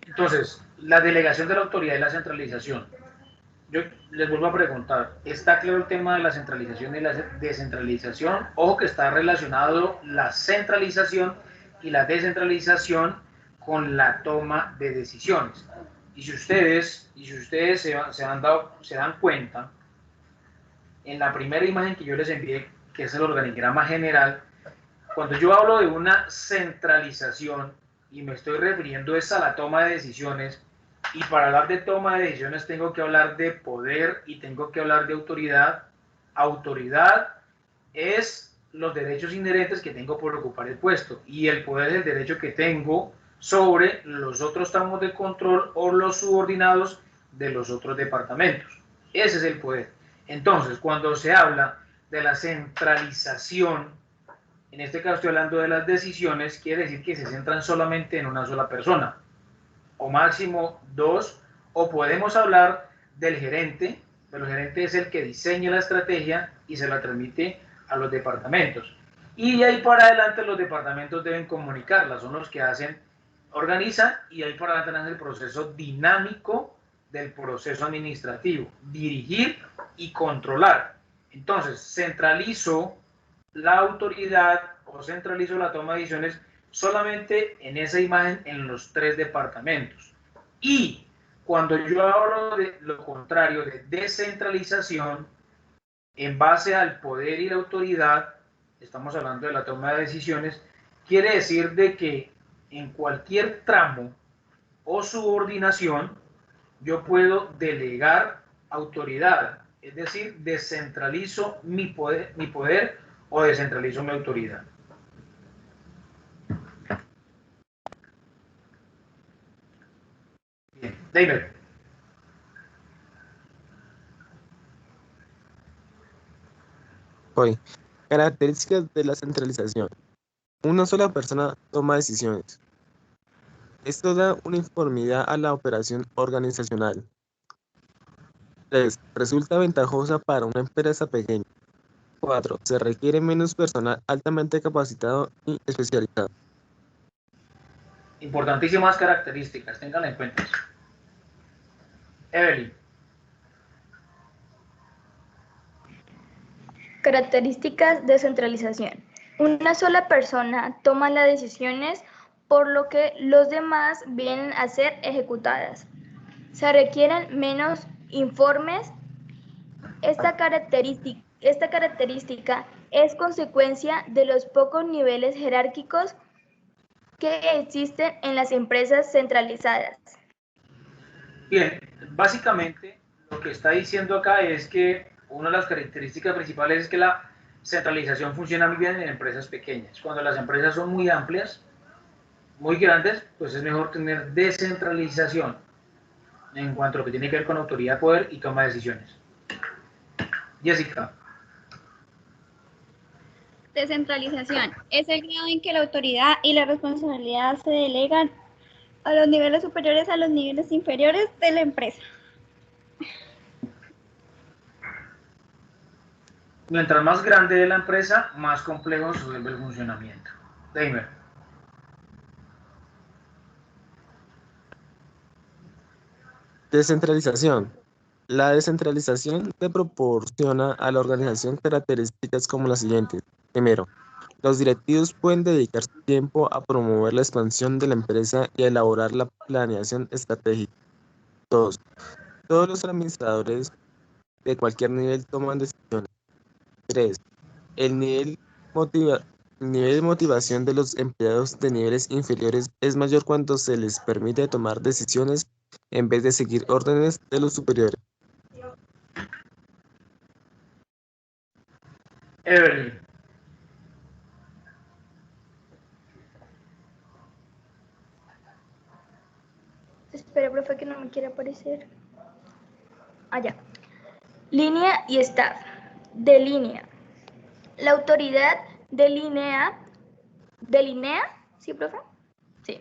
entonces, la delegación de la autoridad y la centralización. yo les vuelvo a preguntar, ¿está claro el tema de la centralización y la descentralización? Ojo que está relacionado la centralización y la descentralización con la toma de decisiones. Y si ustedes se dan cuenta, en la primera imagen que yo les envié, que es el organigrama general, cuando yo hablo de una centralización y me estoy refiriendo es a la toma de decisiones, y para hablar de toma de decisiones tengo que hablar de poder y tengo que hablar de autoridad. Autoridad es los derechos inherentes que tengo por ocupar el puesto, y el poder es el derecho que tengo sobre los otros tramos de control o los subordinados de los otros departamentos. Ese es el poder. Entonces, cuando se habla de la centralización, en este caso estoy hablando de las decisiones, quiere decir que se centran solamente en una sola persona, o máximo dos, o podemos hablar del gerente, pero el gerente es el que diseña la estrategia y se la transmite a los departamentos. Y de ahí para adelante los departamentos deben comunicarla, son los que organizan, y de ahí para adelante hace el proceso dinámico del proceso administrativo, dirigir y controlar. Entonces, centralizo la autoridad o centralizo la toma de decisiones solamente en esa imagen en los 3 departamentos. Y cuando yo hablo de lo contrario, de descentralización, en base al poder y la autoridad, estamos hablando de la toma de decisiones, quiere decir de que en cualquier tramo o subordinación yo puedo delegar autoridad, es decir, descentralizo mi poder o descentralizo mi autoridad. Bien, David. Hoy, características de la centralización. Una sola persona toma decisiones. Esto da uniformidad a la operación organizacional. 3. Resulta ventajosa para una empresa pequeña. 4. Se requiere menos personal altamente capacitado y especializado. Importantísimas características, ténganla en cuenta. Evelyn. Características de centralización. Una sola persona toma las decisiones, por lo que los demás vienen a ser ejecutadas. Se requieren menos informes. Esta característica es consecuencia de los pocos niveles jerárquicos que existen en las empresas centralizadas. Bien, básicamente lo que está diciendo acá es que una de las características principales es que la centralización funciona muy bien en empresas pequeñas. Cuando las empresas son muy amplias, muy grandes, pues es mejor tener descentralización en cuanto a lo que tiene que ver con autoridad, poder y toma de decisiones. Jessica. Descentralización es el grado en que la autoridad y la responsabilidad se delegan a los niveles superiores a los niveles inferiores de la empresa. Mientras más grande es la empresa, más complejo se vuelve el funcionamiento. Deimer. Descentralización. La descentralización le proporciona a la organización características como las siguientes. Primero, los directivos pueden dedicar su tiempo a promover la expansión de la empresa y a elaborar la planeación estratégica. 2. Todos los administradores de cualquier nivel toman decisiones. 3. El nivel de motivación de los empleados de niveles inferiores es mayor cuando se les permite tomar decisiones en vez de seguir órdenes de los superiores. Evelyn. Espera, profe, que no me quiere aparecer. Allá. Línea y staff. Delinea. La autoridad delinea, ¿sí, profe? Sí.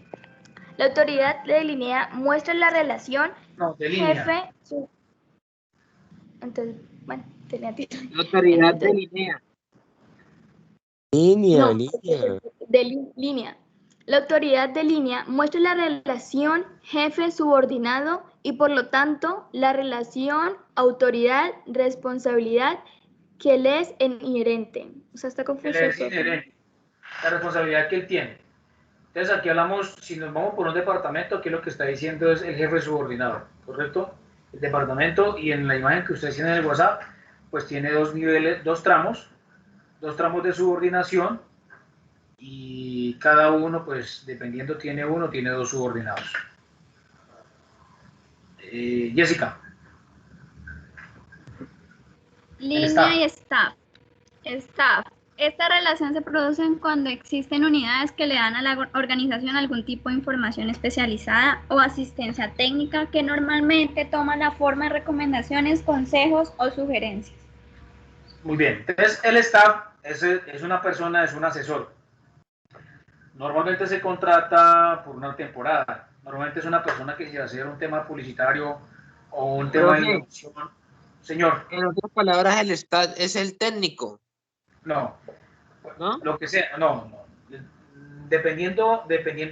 La autoridad delinea muestra la relación jefe. Entonces, bueno, tenía título. La autoridad delinea. Línea, No, línea. línea. La autoridad de línea muestra la relación jefe-subordinado y por lo tanto la relación autoridad-responsabilidad que le es inherente. O sea, está Que confuso. le es inherente, la responsabilidad que él tiene. Entonces aquí hablamos, si nos vamos por un departamento, aquí lo que está diciendo es el jefe subordinado, ¿correcto? El departamento, y en la imagen que ustedes tienen en el WhatsApp, pues tiene dos niveles, dos tramos de subordinación, y cada uno, pues dependiendo, tiene uno, tiene dos subordinados. Jessica. Línea y staff. Staff. Esta relación se produce cuando existen unidades que le dan a la organización algún tipo de información especializada o asistencia técnica que normalmente toma la forma de recomendaciones, consejos o sugerencias. Muy bien. Entonces, el staff es una persona, es un asesor. Normalmente se contrata por una temporada. Normalmente es una persona que quiere hacer un tema publicitario o un tema de innovación. Señor. En otras palabras, el staff es el técnico. No. ¿No? Lo que sea, no. Dependiendo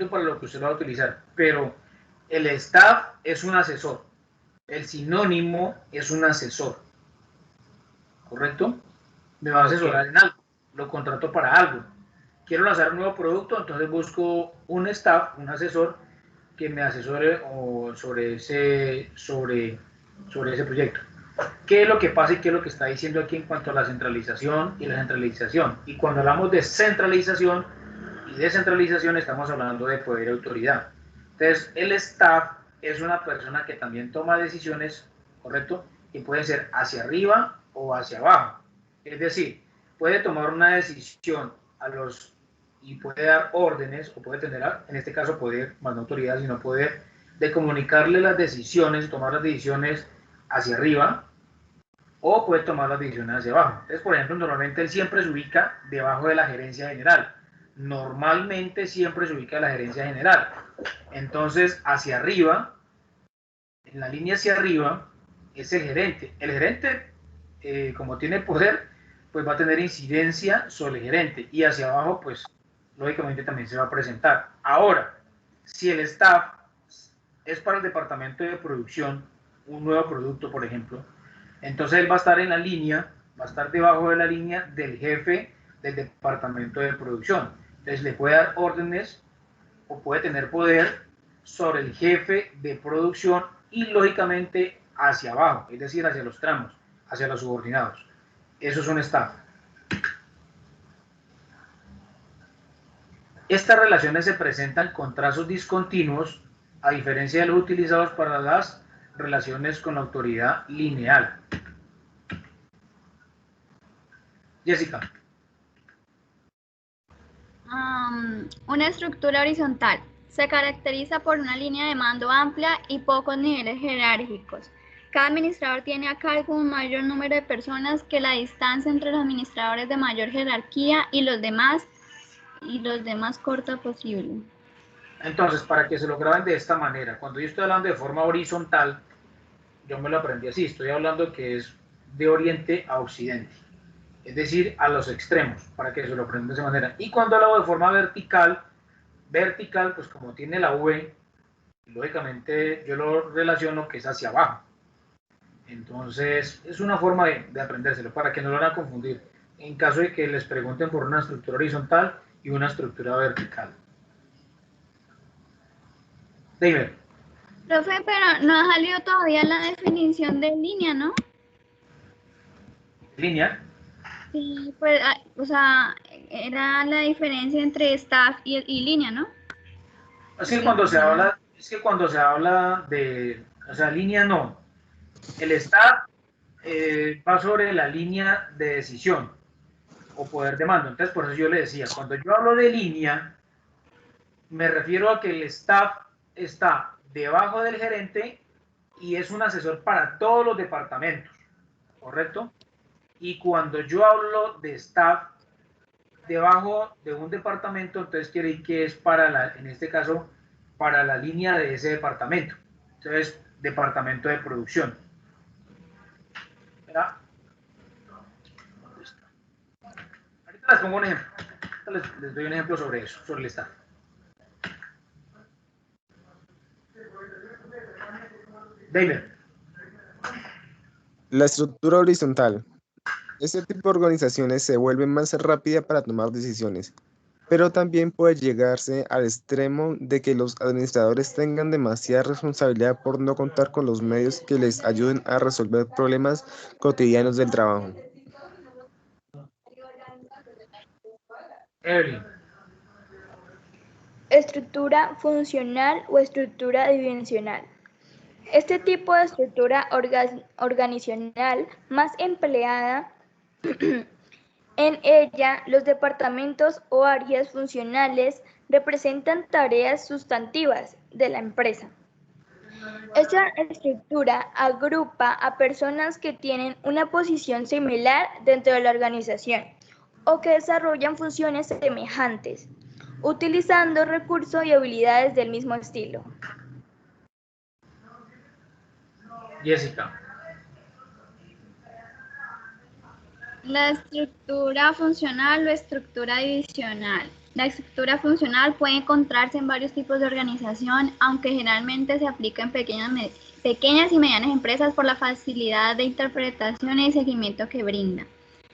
para lo que usted lo va a utilizar. Pero el staff es un asesor. El sinónimo es un asesor. ¿Correcto? Me va a asesorar en algo. Lo contrato para algo. Quiero lanzar un nuevo producto, entonces busco un staff, un asesor que me asesore sobre ese proyecto. ¿Qué es lo que pasa y qué es lo que está diciendo aquí en cuanto a la centralización y la centralización? Y cuando hablamos de centralización y descentralización, estamos hablando de poder y autoridad. Entonces, el staff es una persona que también toma decisiones, ¿correcto? Y puede ser hacia arriba o hacia abajo. Es decir, puede tomar una decisión y puede dar órdenes, o puede tener, en este caso, poder, más no autoridad, sino poder de comunicarle las decisiones, tomar las decisiones hacia arriba, o puede tomar las decisiones hacia abajo. Entonces, por ejemplo, normalmente él siempre se ubica debajo de la gerencia general. Normalmente siempre se ubica en la gerencia general. Entonces, hacia arriba, en la línea hacia arriba, es el gerente. El gerente, como tiene poder, pues va a tener incidencia sobre el gerente. Y hacia abajo, pues, lógicamente también se va a presentar. Ahora, si el staff es para el departamento de producción, un nuevo producto, por ejemplo, entonces él va a estar en la línea, va a estar debajo de la línea del jefe del departamento de producción. Entonces le puede dar órdenes o puede tener poder sobre el jefe de producción y lógicamente hacia abajo, es decir, hacia los tramos, hacia los subordinados. Eso es un staff. Estas relaciones se presentan con trazos discontinuos, a diferencia de los utilizados para las relaciones con la autoridad lineal. Jessica. Una estructura horizontal. Se caracteriza por una línea de mando amplia y pocos niveles jerárquicos. Cada administrador tiene a cargo un mayor número de personas que la distancia entre los administradores de mayor jerarquía y los demás corta posible. Entonces, para que se lo graben de esta manera, cuando yo estoy hablando de forma horizontal, yo me lo aprendí así, estoy hablando que es de oriente a occidente, es decir, a los extremos, para que se lo aprendan de esa manera. Y cuando hablo de forma vertical, pues como tiene la V, lógicamente yo lo relaciono que es hacia abajo. Entonces, es una forma de aprendérselo, para que no lo van a confundir, en caso de que les pregunten por una estructura horizontal y una estructura vertical. Dime. Profe, pero no ha salido todavía la definición de línea, ¿no? ¿Línea? Sí, pues, o sea, era la diferencia entre staff y línea, ¿no? Es que cuando se habla de, o sea, línea no. El staff va sobre la línea de decisión o poder de mando. Entonces, por eso yo le decía, cuando yo hablo de línea, me refiero a que el staff está debajo del gerente y es un asesor para todos los departamentos, ¿correcto? Y cuando yo hablo de staff debajo de un departamento, entonces quiere decir que es en este caso, para la línea de ese departamento. Entonces, departamento de producción. ¿Verdad? Ahorita les pongo un ejemplo. Les doy un ejemplo sobre eso, sobre el staff. David. La estructura horizontal. Este tipo de organizaciones se vuelve más rápida para tomar decisiones, pero también puede llegarse al extremo de que los administradores tengan demasiada responsabilidad por no contar con los medios que les ayuden a resolver problemas cotidianos del trabajo. Evelyn. Estructura funcional o estructura dimensional. Este tipo de estructura organizacional más empleada en ella, los departamentos o áreas funcionales representan tareas sustantivas de la empresa. Esta estructura agrupa a personas que tienen una posición similar dentro de la organización o que desarrollan funciones semejantes, utilizando recursos y habilidades del mismo estilo. Jessica. La estructura funcional o estructura divisional. La estructura funcional puede encontrarse en varios tipos de organización, aunque generalmente se aplica en pequeñas y medianas empresas por la facilidad de interpretación y seguimiento que brinda.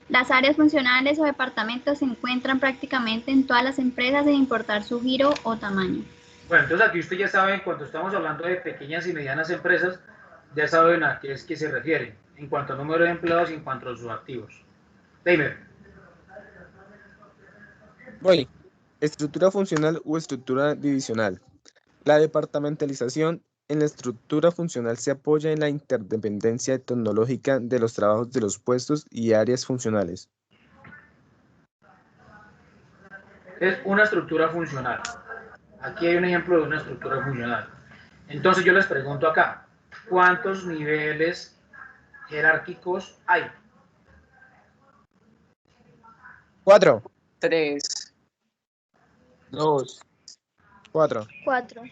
Las áreas funcionales o departamentos se encuentran prácticamente en todas las empresas sin importar su giro o tamaño. Bueno, entonces aquí usted ya sabe, cuando estamos hablando de pequeñas y medianas empresas, ya saben a qué es que se refiere, en cuanto a número de empleados y en cuanto a sus activos. David. Voy. Estructura funcional o estructura divisional. La departamentalización en la estructura funcional se apoya en la interdependencia tecnológica de los trabajos de los puestos y áreas funcionales. Es una estructura funcional. Aquí hay un ejemplo de una estructura funcional. Entonces yo les pregunto acá, ¿cuántos niveles jerárquicos hay? 4. 3. 2. 4. 4.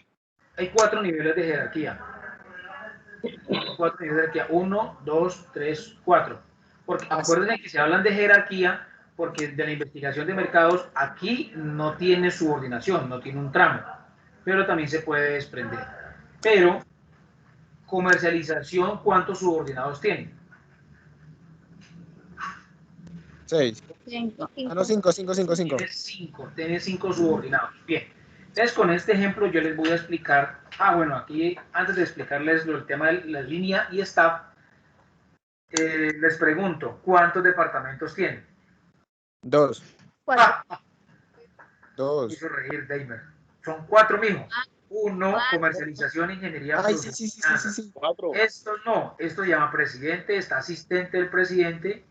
Hay 4 niveles de jerarquía. 4 niveles de jerarquía. 1, 2, 3, 4. Porque acuérdense que se hablan de jerarquía porque de la investigación de mercados aquí no tiene subordinación, no tiene un tramo, pero también se puede desprender. Pero comercialización, ¿cuántos subordinados tiene? 6. 5. Ah, no, 5. Tiene 5 subordinados. Bien. Entonces, con este ejemplo yo les voy a explicar, bueno, aquí antes de explicarles el tema de la línea y staff, les pregunto, ¿cuántos departamentos tienen? 2. 4. 2. Hizo reír Daimer. Son 4 mismos. 1, comercialización, ingeniería. Ay, sí. 4. Esto no, esto se llama presidente, está asistente del presidente,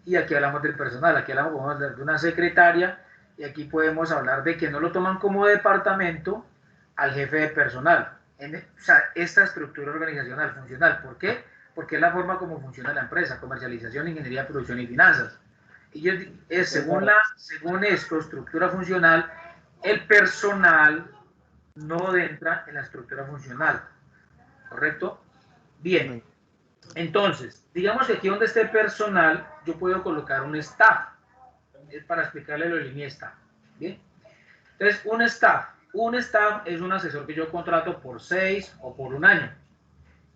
y aquí hablamos del personal, aquí hablamos de una secretaria, y aquí podemos hablar de que no lo toman como departamento al jefe de personal. O sea, esta estructura organizacional, funcional. ¿Por qué? Porque es la forma como funciona la empresa, comercialización, ingeniería, producción y finanzas. Y según esto, estructura funcional, el personal no entra en la estructura funcional. ¿Correcto? Bien. Entonces, digamos que aquí donde esté personal, yo puedo colocar un staff. Es para explicarle lo de línea staff. Bien. Entonces, un staff es un asesor que yo contrato por 6 o por 1 año.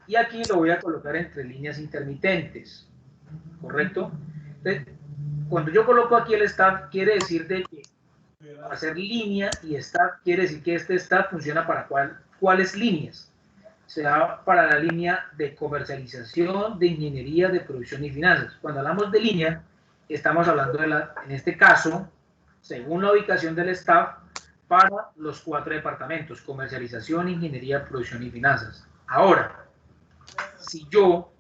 Y aquí lo voy a colocar entre líneas intermitentes. ¿Correcto? Entonces, cuando yo coloco aquí el staff, quiere decir de que hacer línea y staff quiere decir que este staff funciona para cuáles líneas. Será para la línea de comercialización, de ingeniería, de producción y finanzas. Cuando hablamos de línea, estamos hablando en este caso, según la ubicación del staff, para los 4 departamentos, comercialización, ingeniería, producción y finanzas. Ahora, si yo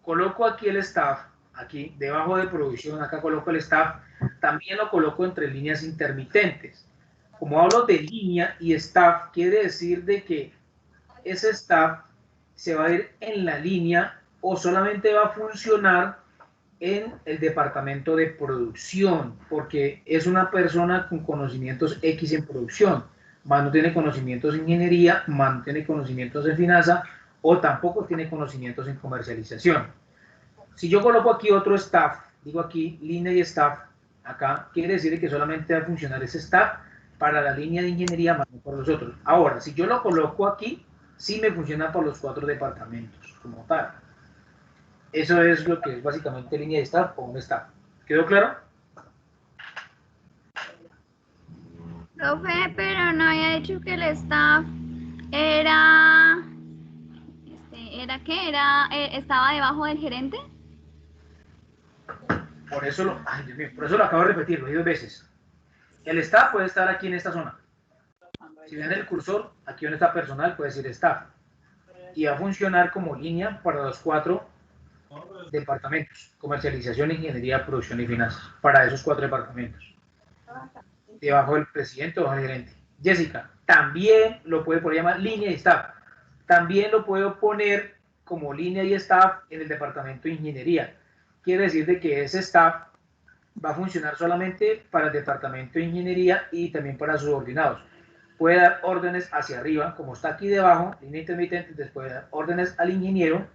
coloco aquí el staff, aquí debajo de producción, acá coloco el staff, también lo coloco entre líneas intermitentes. Como hablo de línea y staff, quiere decir de que ese staff se va a ir en la línea o solamente va a funcionar en el departamento de producción, porque es una persona con conocimientos X en producción, más no tiene conocimientos en ingeniería, más no tiene conocimientos en finanzas, o tampoco tiene conocimientos en comercialización. Si yo coloco aquí otro staff, digo aquí línea y staff, acá quiere decir que solamente va a funcionar ese staff para la línea de ingeniería, más no por los otros. Ahora, si yo lo coloco aquí, sí me funciona por los 4 departamentos como tal. Eso es lo que es básicamente línea de staff o un staff. ¿Quedó claro? Profe, pero no había dicho que el staff era... ¿Era qué? ¿Estaba debajo del gerente? Por eso ay, Dios mío, por eso lo acabo de repetir, lo dije 2 veces. El staff puede estar aquí en esta zona. Si ven el cursor, aquí donde está personal, puede decir staff. Y va a funcionar como línea para los 4 departamentos: comercialización, ingeniería, producción y finanzas. Para esos 4 departamentos. Debajo del presidente o del gerente. Jessica, también lo puede poner llamar línea y staff. También lo puedo poner como línea y staff en el departamento de ingeniería. Quiere decir de que ese staff va a funcionar solamente para el departamento de ingeniería y también para subordinados. Puede dar órdenes hacia arriba, como está aquí debajo, línea intermitente, entonces puede dar órdenes al ingeniero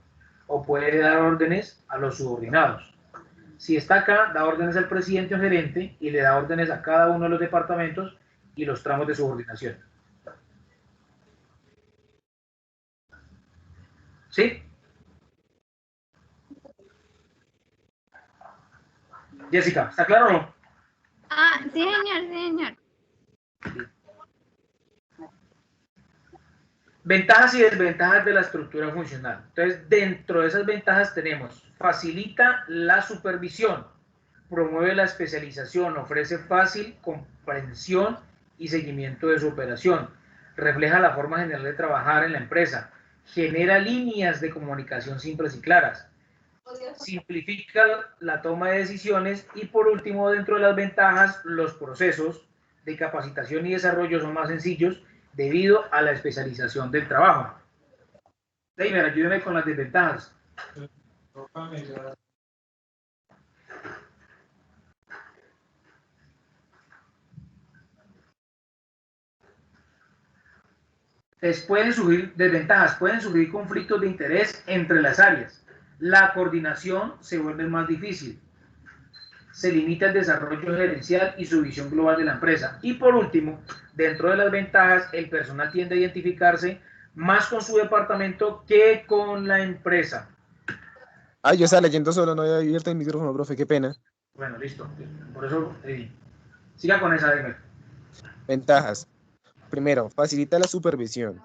o puede dar órdenes a los subordinados. Si está acá, da órdenes al presidente o gerente y le da órdenes a cada uno de los departamentos y los tramos de subordinación. ¿Sí? Jessica, ¿está claro o no? Ah, sí, señor, sí, señor. Ventajas y desventajas de la estructura funcional. Entonces, dentro de esas ventajas tenemos: facilita la supervisión, promueve la especialización, ofrece fácil comprensión y seguimiento de su operación, refleja la forma general de trabajar en la empresa, genera líneas de comunicación simples y claras, simplifica la toma de decisiones y, por último, dentro de las ventajas, los procesos de capacitación y desarrollo son más sencillos debido a la especialización del trabajo. David, ayúdeme con las desventajas. Pueden surgir desventajas, pueden surgir conflictos de interés entre las áreas. La coordinación se vuelve más difícil. Se limita el desarrollo gerencial y su visión global de la empresa. Y por último, dentro de las ventajas, el personal tiende a identificarse más con su departamento que con la empresa. Ay, yo estaba leyendo solo, no había abierto el micrófono, profe, qué pena. Bueno, listo. Por eso, siga con esa, Demer. Ventajas. Primero, facilita la supervisión.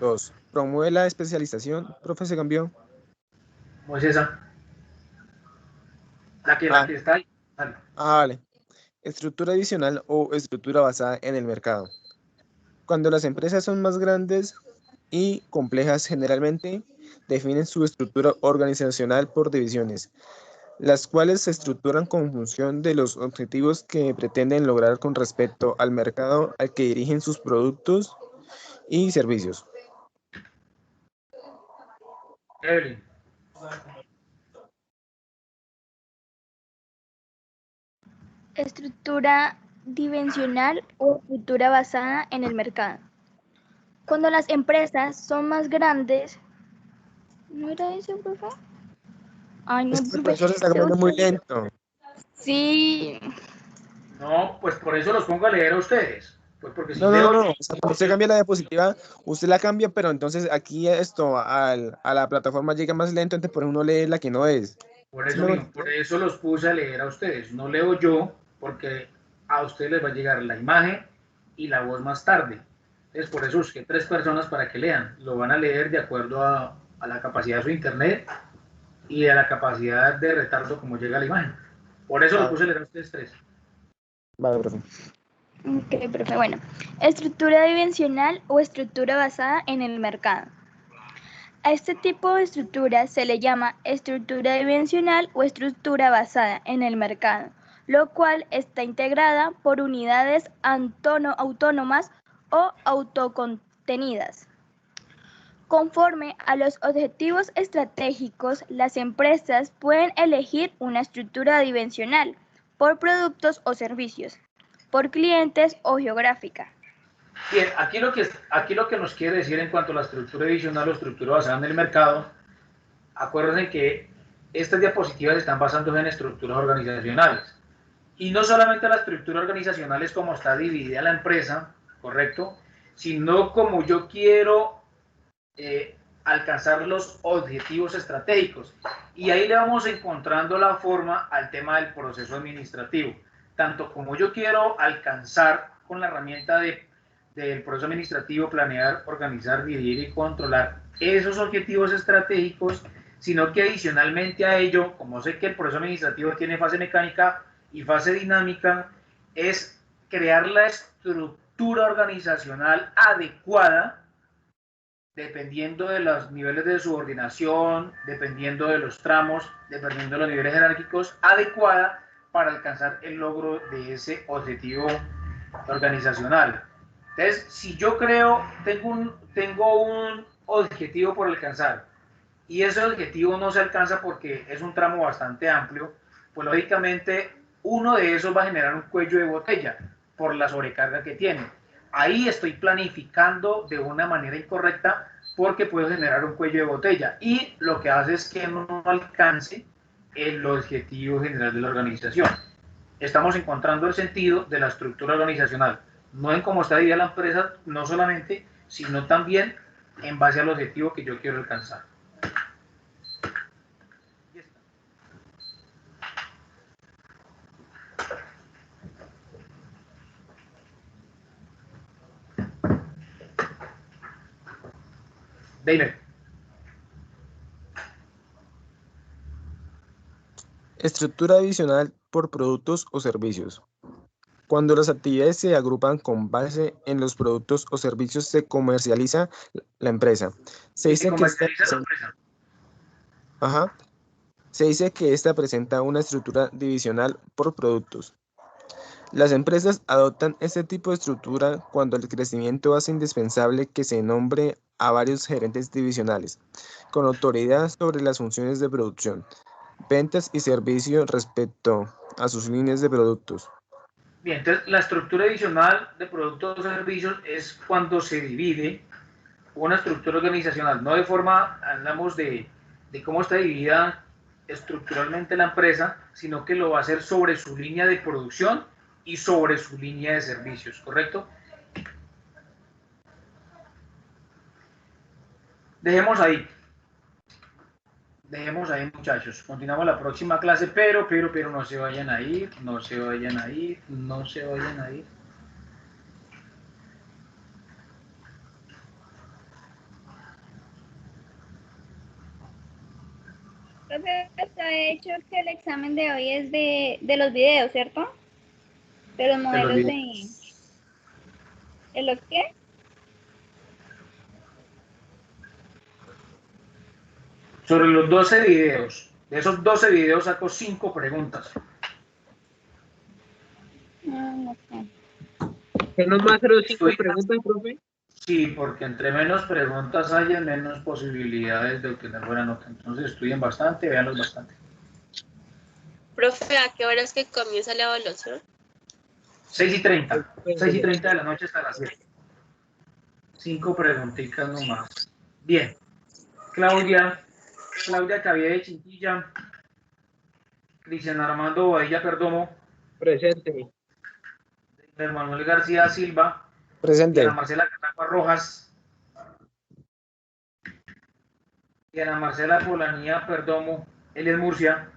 2, promueve la especialización. Profe, se cambió. ¿Cómo es esa? La que está ahí. Vale. Vale. Estructura adicional o estructura basada en el mercado. Cuando las empresas son más grandes y complejas, generalmente definen su estructura organizacional por divisiones, las cuales se estructuran con función de los objetivos que pretenden lograr con respecto al mercado al que dirigen sus productos y servicios. Evelyn. Estructura dimensional o estructura basada en el mercado. Cuando las empresas son más grandes, ¿no era eso, profe? Ay, no, El profe. profesor se está comiendo muy lento. Sí. No, pues por eso los pongo a leer a ustedes. Pues porque si No. leo... O sea, cuando usted cambia la diapositiva, usted la cambia, pero entonces aquí esto a la plataforma llega más lento, entonces por eso uno lee la que no es. Por eso los puse a leer a ustedes. No leo yo, porque a ustedes les va a llegar la imagen y la voz más tarde. Entonces, por eso busqué 3 personas para que lean. Lo van a leer de acuerdo a la capacidad de su internet y a la capacidad de retardo como llega la imagen. Por eso los puse a leer a ustedes 3. Vale, profe. Ok, profe. Bueno, estructura dimensional o estructura basada en el mercado. A este tipo de estructura se le llama estructura dimensional o estructura basada en el mercado, lo cual está integrada por unidades autónomas o autocontenidas. Conforme a los objetivos estratégicos, las empresas pueden elegir una estructura dimensional por productos o servicios, por clientes o geográfica. Bien, aquí lo que nos quiere decir en cuanto a la estructura divisional o estructura basada en el mercado, acuérdense que estas diapositivas están basándose en estructuras organizacionales. Y no solamente la estructura organizacional es como está dividida la empresa, ¿correcto? Sino como yo quiero alcanzar los objetivos estratégicos. Y ahí le vamos encontrando la forma al tema del proceso administrativo. Tanto como yo quiero alcanzar con la herramienta del proceso administrativo, planear, organizar, dividir y controlar esos objetivos estratégicos, sino que adicionalmente a ello, como sé que el proceso administrativo tiene fase mecánica y fase dinámica, es crear la estructura organizacional adecuada dependiendo de los niveles de subordinación, dependiendo de los tramos, dependiendo de los niveles jerárquicos, adecuada para alcanzar el logro de ese objetivo organizacional. Entonces, si yo creo, tengo un objetivo por alcanzar y ese objetivo no se alcanza porque es un tramo bastante amplio, pues lógicamente uno de esos va a generar un cuello de botella por la sobrecarga que tiene. Ahí estoy planificando de una manera incorrecta porque puedo generar un cuello de botella y lo que hace es que no alcance el objetivo general de la organización. Estamos encontrando el sentido de la estructura organizacional, no en cómo está dividida la empresa, no solamente, sino también en base al objetivo que yo quiero alcanzar. Dime. Estructura adicional por productos o servicios. Cuando las actividades se agrupan con base en los productos o servicios, se comercializa la empresa. Se dice que esta presenta una estructura divisional por productos. Las empresas adoptan este tipo de estructura cuando el crecimiento hace indispensable que se nombre a varios gerentes divisionales, con autoridad sobre las funciones de producción, ventas y servicio respecto a sus líneas de productos. Bien, entonces la estructura adicional de productos o servicios es cuando se divide una estructura organizacional, no de forma, hablamos de cómo está dividida estructuralmente la empresa, sino que lo va a hacer sobre su línea de producción y sobre su línea de servicios, ¿correcto? Dejemos ahí, muchachos. Continuamos la próxima clase, pero no se vayan a ir, no se vayan a ir, no se vayan a ir. Profe, ha hecho que el examen de hoy es de los videos, ¿cierto? De los modelos ¿de los qué? Sobre los 12 videos. De esos 12 videos saco 5 preguntas. No sé. ¿Que no más pero 5 preguntas, profe? Sí, porque entre menos preguntas haya, menos posibilidades de obtener buena nota. Entonces estudien bastante, véanlos bastante. Profe, ¿a qué hora es que comienza la evaluación? 6:30. 6:30 de la noche hasta las 7. 5 preguntitas nomás. Bien. Claudia Cavia de Chintilla. Cristian Armando Badilla Perdomo. Presente. Manuel García Silva. Presente. Diana Marcela Catacua Rojas. Diana Marcela Polanía Perdomo. Elias Murcia.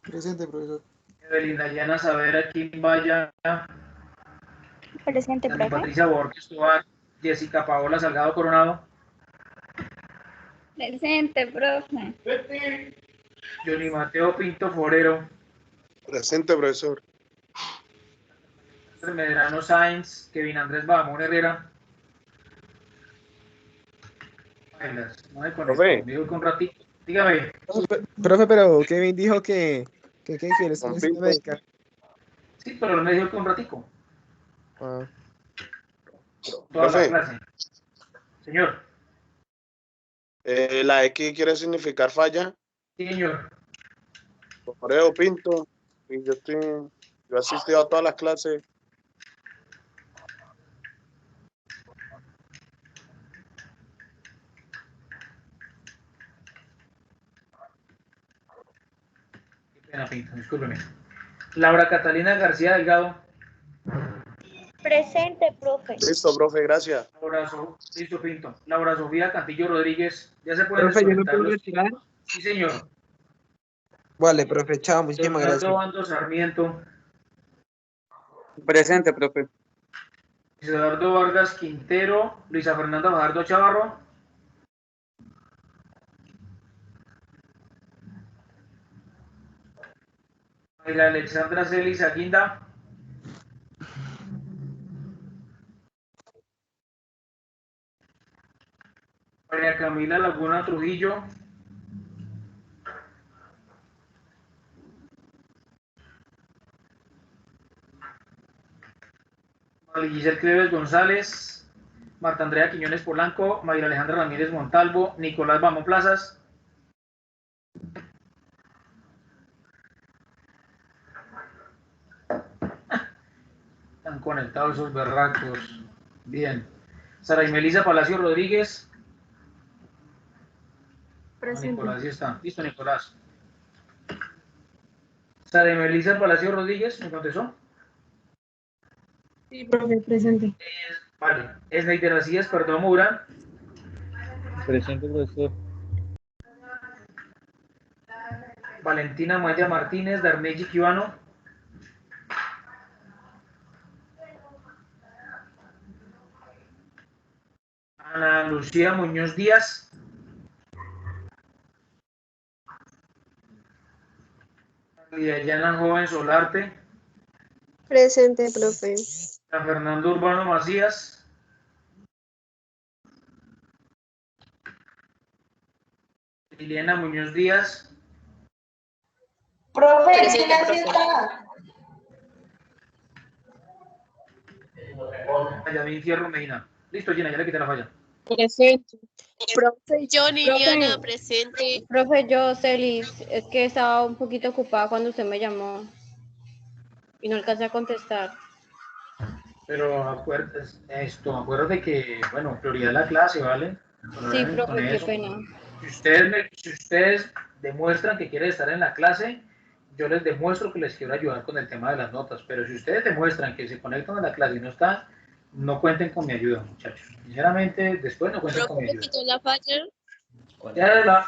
Presente, profesor. Evelina Llana Saavedra Quimbaya. Presente, profe. Patricia Borges Tobar. Jessica Paola Salgado Coronado. Presente, profe. Johnny Mateo Pinto Forero. Presente, profesor. Medrano Sáenz. Kevin Andrés Bahamón Herrera. No me conecto, Profe. me digo con ratito. Dígame. Profe, pero Kevin dijo que quieres medicina médica. Sí, pero me dijo que un ratico. Ah. Toda Profe. la clase. Señor. La X quiere significar falla. Sí, señor. Correo Pinto. Y yo he asistido a todas las clases. Qué pena, Pinto, discúlpeme. Laura Catalina García Delgado. Presente, profe. Listo, profe, gracias. Listo, Pinto. Laura Sofía Cantillo Rodríguez. ¿Ya se pueden Profe, ¿yo me desconectar puedo los? retirar? Sí, señor. Vale, profe, chao, muchísimas Leonardo gracias. Bando Sarmiento. Presente, profe. Luis Eduardo Vargas Quintero. Luisa Fernanda Fajardo Chavarro. María Alexandra Celis Aguinda. María Camila Laguna Trujillo. María Giselle Creves González. Marta Andrea Quiñones Polanco. María Alejandra Ramírez Montalvo. Nicolás Bamón Plazas. Están conectados esos berracos. Bien. Sara y Melisa Palacio Rodríguez. Nicolás, sí está. Listo, Nicolás. Sara y Melisa Palacio Rodríguez, ¿me contestó? Sí, profe, presente. Vale. Esneiter Macías Perdomo Durán. Presente, profesor. Valentina Maya Martínez, Darneji Quibano. Ana Lucía Muñoz Díaz. Diana Joven Solarte. Presente, profe. Fernando Urbano Macías. Liliana Muñoz Díaz. Profe, Presente, profe. Yamín Fierro Medina. Listo, Gina, ya le quité la falla. Presente. Profe, Johnny, Diana, presente. Profe, yo, Celis, es que estaba un poquito ocupada cuando usted me llamó y no alcancé a contestar. Pero acuérdate que, bueno, prioridad la clase, ¿vale? Sí, Con profe, qué eso. pena. Si ustedes demuestran que quieren estar en la clase, yo les demuestro que les quiero ayudar con el tema de las notas. Pero si ustedes demuestran que se conectan a la clase y no están, no cuenten con mi ayuda, muchachos. Sinceramente, después no cuenten con mi Profe, ayuda. quitó la falla.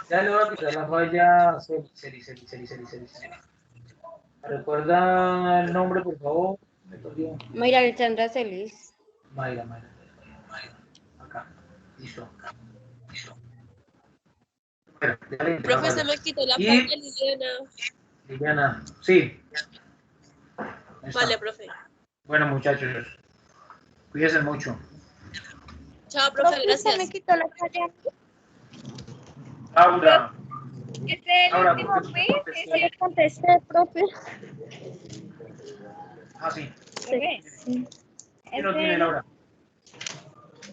Ya le voy a quitar la falla. Celis. ¿Recuerda el nombre, por favor? Me perdió. Mayra Alexandra Celis. Mayra. Acá. Listo. Bueno, ya le quité la Profe, se falla. me quitó la Y falla, Liliana. Liliana, sí. Ahí está. Vale, profe. Bueno, muchachos, cuídense mucho. Chao, profe, Profe, se me gracias. quitó la falla. Laura. ¿Es el Laura, último ¿por qué no me quiz? contestó? No le contesté, profe. Ah, sí. Profe, ¿Quién lo tiene, Laura?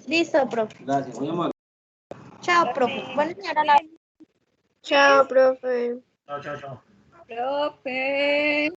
Listo, profe. Gracias, muy amable. Chao, profe. Bueno, señora Laura. Chao, profe. Chao. Profe.